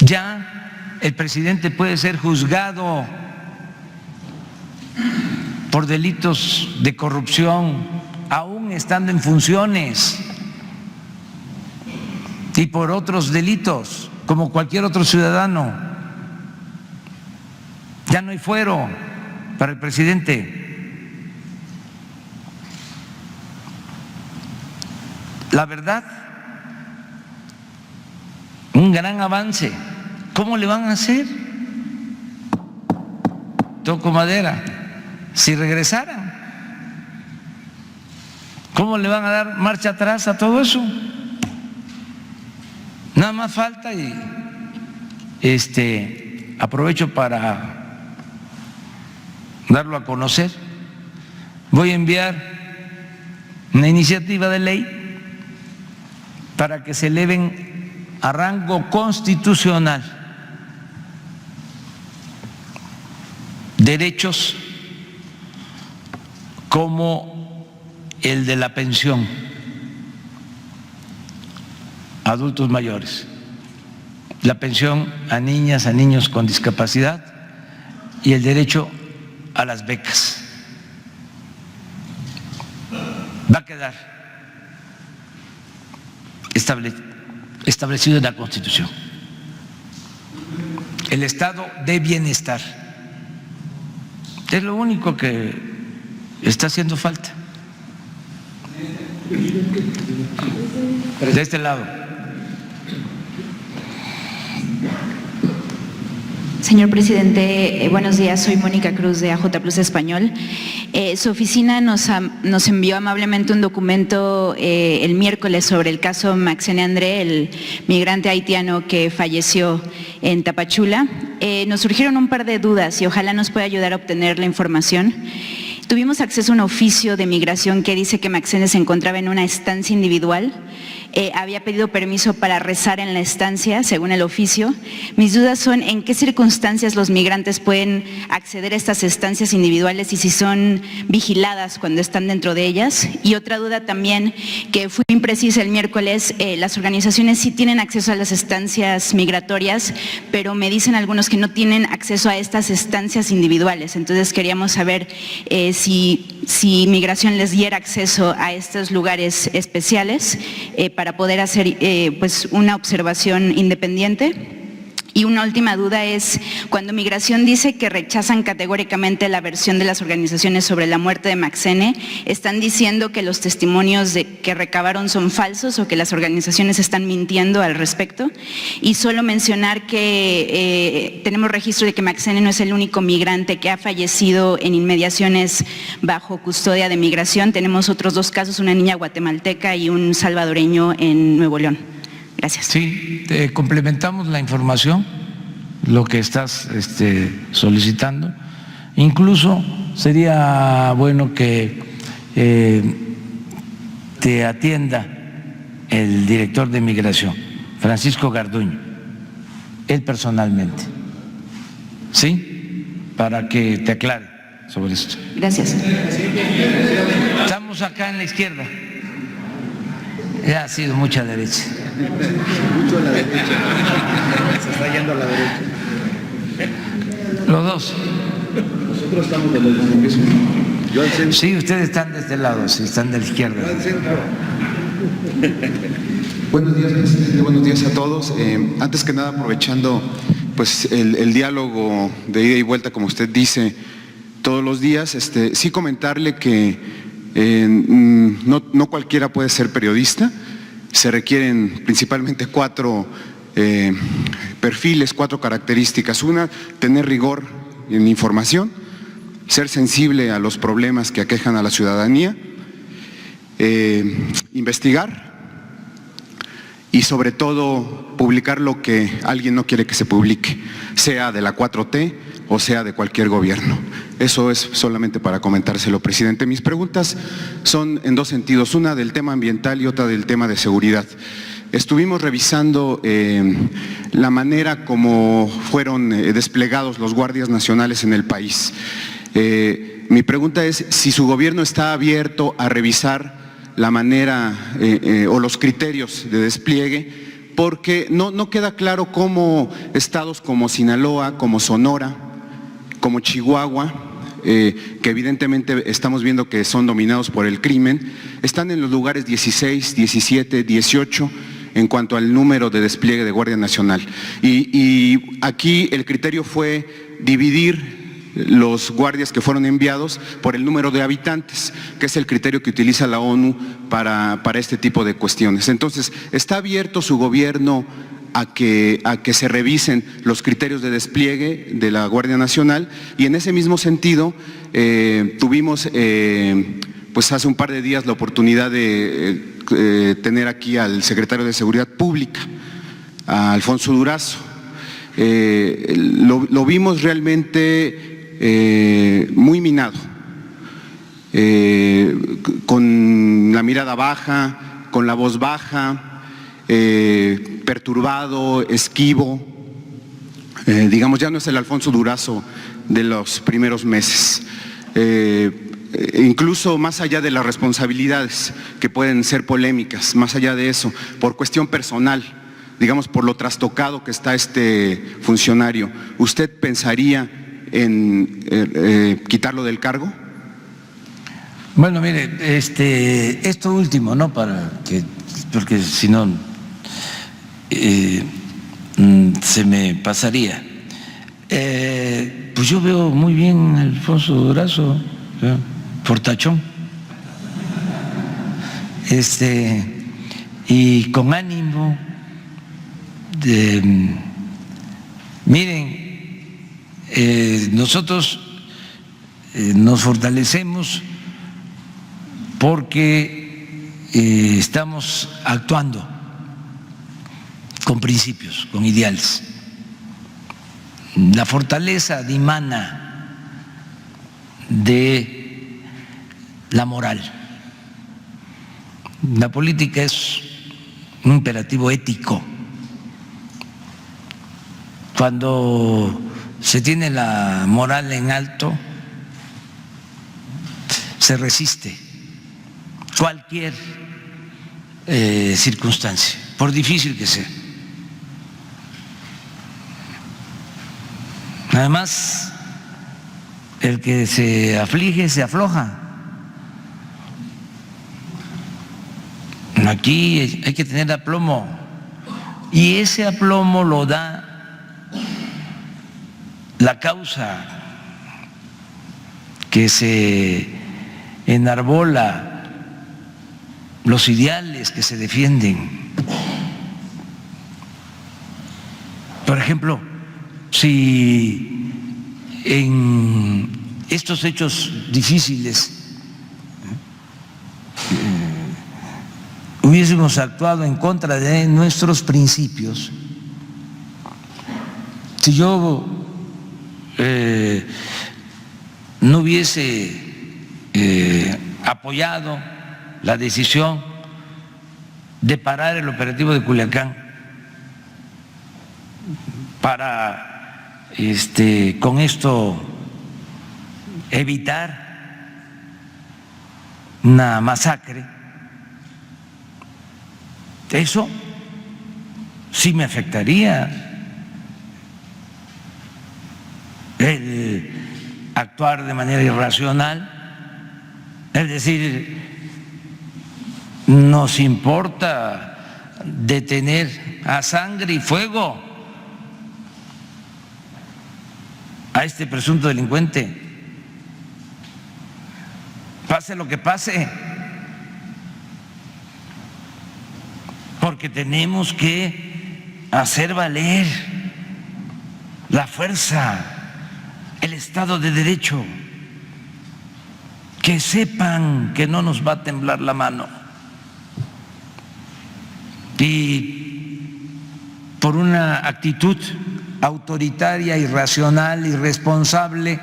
Ya el presidente puede ser juzgado por delitos de corrupción, aún estando en funciones, y por otros delitos, como cualquier otro ciudadano. Ya no hay fuero para el presidente. La verdad, un gran avance. ¿Cómo le van a hacer? Toco madera. Si regresaran, ¿cómo le van a dar marcha atrás a todo eso? Nada más falta, y aprovecho para darlo a conocer, voy a enviar una iniciativa de ley para que se eleven a rango constitucional derechos como el de la pensión a adultos mayores, la pensión a niñas, a niños con discapacidad y el derecho a las becas. Va a quedar establecido en la Constitución. El estado de bienestar es lo único que está haciendo falta. De este lado. Señor presidente, buenos días. Soy Mónica Cruz de AJ Plus Español. Su oficina nos envió amablemente un documento el miércoles sobre el caso Maxene André, el migrante haitiano que falleció en Tapachula. Nos surgieron un par de dudas y ojalá nos pueda ayudar a obtener la información. Tuvimos acceso a un oficio de migración que dice que Maxene se encontraba en una estancia individual. Había pedido permiso para rezar en la estancia, según el oficio. Mis dudas son en qué circunstancias los migrantes pueden acceder a estas estancias individuales y si son vigiladas cuando están dentro de ellas. Y otra duda también, que fue imprecisa el miércoles, las organizaciones sí tienen acceso a las estancias migratorias, pero me dicen algunos que no tienen acceso a estas estancias individuales. Entonces queríamos saber si migración les diera acceso a estos lugares especiales para poder hacer pues una observación independiente. Y una última duda es, cuando migración dice que rechazan categóricamente la versión de las organizaciones sobre la muerte de Maxene, ¿están diciendo que los testimonios que recabaron son falsos o que las organizaciones están mintiendo al respecto? Y solo mencionar que tenemos registro de que Maxene no es el único migrante que ha fallecido en inmediaciones bajo custodia de migración. Tenemos otros dos casos, una niña guatemalteca y un salvadoreño en Nuevo León. Gracias. Sí, complementamos la información, lo que estás solicitando. Incluso sería bueno que te atienda el director de Migración, Francisco Garduño, él personalmente, ¿sí? Para que te aclare sobre esto. Gracias. Estamos acá en la izquierda. Ya ha sido mucha derecha. Mucho a la derecha. Se está yendo a la derecha. Los dos. Nosotros estamos de los mismos. Yo al centro. Sí, ustedes están de este lado, sí, están de la izquierda. Yo al centro. Buenos días, presidente. Buenos días a todos. Antes que nada, aprovechando pues el diálogo de ida y vuelta, como usted dice, todos los días, sí comentarle que no cualquiera puede ser periodista. Se requieren principalmente 4 perfiles, 4 características. Una, tener rigor en información, ser sensible a los problemas que aquejan a la ciudadanía, investigar y sobre todo publicar lo que alguien no quiere que se publique, sea de la 4T o sea de cualquier gobierno. Eso es solamente para comentárselo, presidente. Mis preguntas son en 2 sentidos, una del tema ambiental y otra del tema de seguridad. Estuvimos revisando la manera como fueron desplegados los guardias nacionales en el país. Mi pregunta es si su gobierno está abierto a revisar la manera o los criterios de despliegue, porque no queda claro cómo estados como Sinaloa, como Sonora, como Chihuahua, que evidentemente estamos viendo que son dominados por el crimen, están en los lugares 16, 17, 18 en cuanto al número de despliegue de Guardia Nacional. Y aquí el criterio fue dividir los guardias que fueron enviados por el número de habitantes, que es el criterio que utiliza la ONU para este tipo de cuestiones. Entonces, ¿está abierto su gobierno a que se revisen los criterios de despliegue de la Guardia Nacional? Y en ese mismo sentido, tuvimos pues hace un par de días la oportunidad de tener aquí al secretario de Seguridad Pública, a Alfonso Durazo. Lo vimos realmente muy minado, con la mirada baja, con la voz baja, perturbado, esquivo. Digamos, ya no es el Alfonso Durazo de los primeros meses. Incluso más allá de las responsabilidades que pueden ser polémicas, más allá de eso, por cuestión personal, digamos, por lo trastocado que está este funcionario, ¿usted pensaría en quitarlo del cargo? Bueno, mire, esto último, ¿no? Porque si no se me pasaría. Pues yo veo muy bien a Alfonso Durazo, fortachón, y con ánimo. Miren, nosotros nos fortalecemos porque estamos actuando con principios, con ideales. La fortaleza dimana de la moral. La política es un imperativo ético. Cuando se tiene la moral en alto, se resiste cualquier circunstancia, por difícil que sea. Además, el que se aflige se afloja. Aquí hay que tener aplomo, y ese aplomo lo da la causa que se enarbola, los ideales que se defienden. Por ejemplo, si en estos hechos difíciles hubiésemos actuado en contra de nuestros principios, si yo no hubiese apoyado la decisión de parar el operativo de Culiacán para con esto evitar una masacre, eso sí me afectaría. El actuar de manera irracional, es decir, nos importa detener a sangre y fuego a este presunto delincuente, pase lo que pase, porque tenemos que hacer valer la fuerza, el Estado de Derecho, que sepan que no nos va a temblar la mano. Y por una actitud autoritaria, irracional, irresponsable,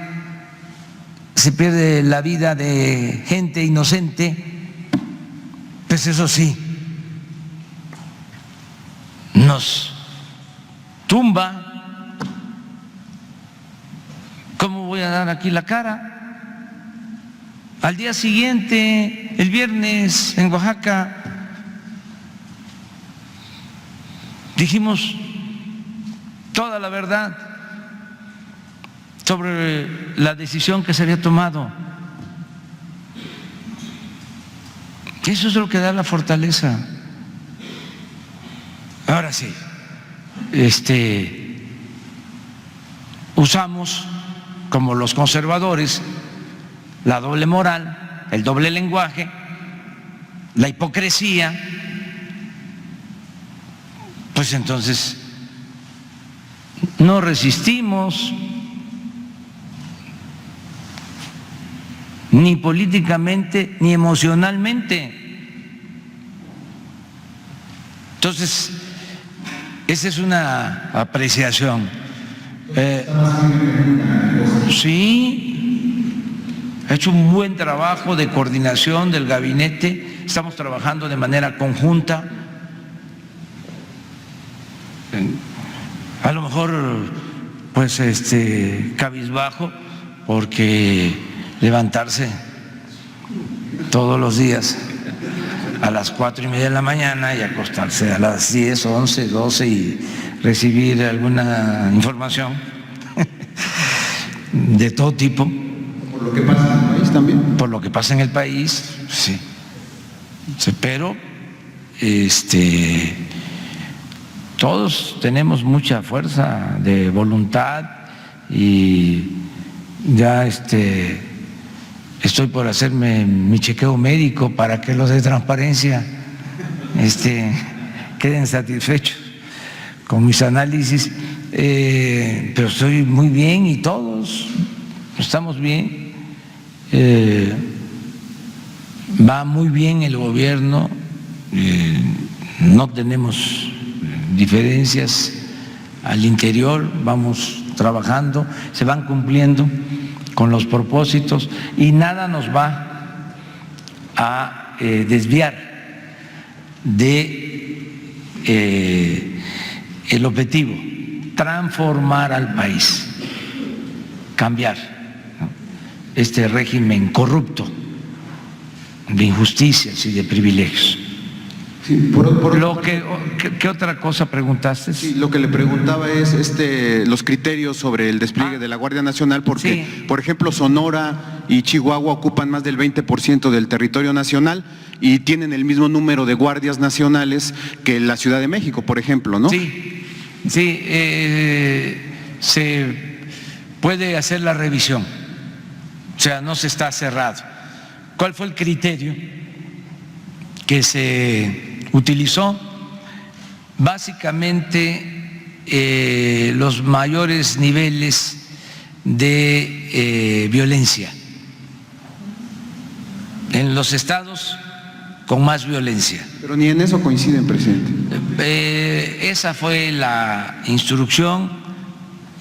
se pierde la vida de gente inocente, pues eso sí, nos tumba. ¿Cómo voy a dar aquí la cara? Al día siguiente, el viernes, en Oaxaca, dijimos toda la verdad sobre la decisión que se había tomado. Eso es lo que da la fortaleza. Ahora sí, usamos, como los conservadores, la doble moral, el doble lenguaje, la hipocresía, pues entonces no resistimos ni políticamente ni emocionalmente. Entonces, esa es una apreciación. Sí, ha hecho un buen trabajo de coordinación del gabinete, estamos trabajando de manera conjunta. A lo mejor, pues, cabizbajo, porque levantarse todos los días a las 4:30 de la mañana y acostarse a las 10, 11, 12 y recibir alguna información de todo tipo. Por lo que pasa en el país también. Por lo que pasa en el país, sí. Pero todos tenemos mucha fuerza de voluntad y ya estoy por hacerme mi chequeo médico para que los de transparencia queden satisfechos con mis análisis, pero estoy muy bien y todos estamos bien. Va muy bien el gobierno, no tenemos diferencias al interior, vamos trabajando, se van cumpliendo con los propósitos y nada nos va a desviar de el objetivo, transformar al país, cambiar, ¿no?, este régimen corrupto de injusticias y de privilegios. Sí, ¿Qué otra cosa preguntaste? Sí, lo que le preguntaba es los criterios sobre el despliegue de la Guardia Nacional, porque, sí, por ejemplo, Sonora y Chihuahua ocupan más del 20% del territorio nacional y tienen el mismo número de guardias nacionales que la Ciudad de México, por ejemplo, ¿no? Sí, se puede hacer la revisión, o sea, no se está cerrado. ¿Cuál fue el criterio que se utilizó? Básicamente los mayores niveles de violencia en los estados con más violencia. Pero ni en eso coinciden, presidente. Esa fue la instrucción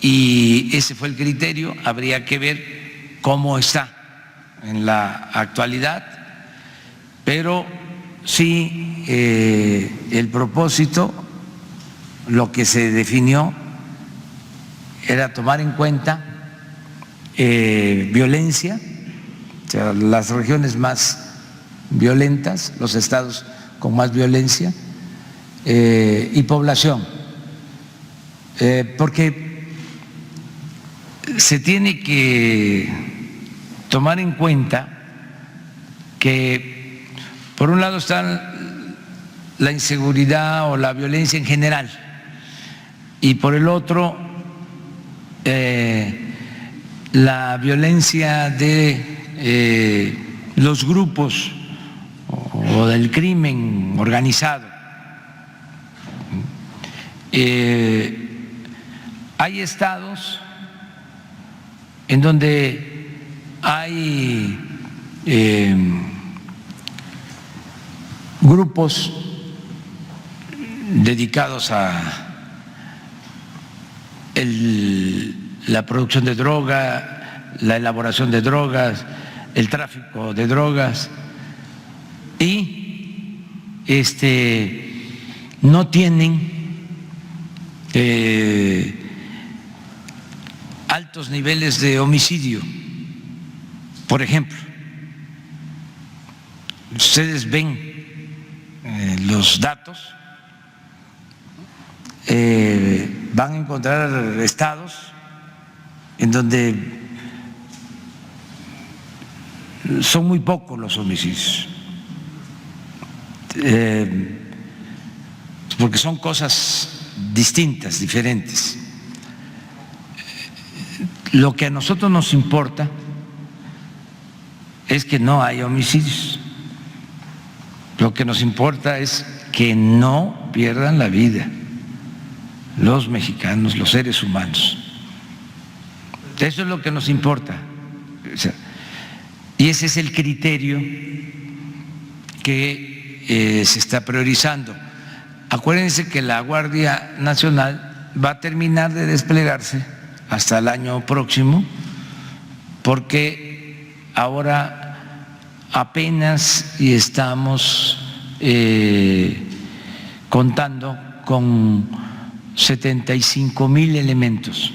y ese fue el criterio. Habría que ver cómo está en la actualidad, pero sí, el propósito, lo que se definió era tomar en cuenta violencia, o sea, las regiones más violentas, los estados con más violencia, y población, porque se tiene que tomar en cuenta que por un lado está la inseguridad o la violencia en general y por el otro la violencia de los grupos o del crimen organizado. Hay estados en donde hay grupos dedicados a la producción de droga, la elaboración de drogas, el tráfico de drogas y no tienen altos niveles de homicidio. Por ejemplo, ustedes ven los datos, van a encontrar estados en donde son muy pocos los homicidios, porque son cosas distintas, diferentes. Lo que a nosotros nos importa es que no haya homicidios. Lo que nos importa es que no pierdan la vida los mexicanos, los seres humanos. Eso es lo que nos importa. Y ese es el criterio que se está priorizando. Acuérdense que la Guardia Nacional va a terminar de desplegarse hasta el año próximo, porque ahora apenas y estamos contando con 75,000 elementos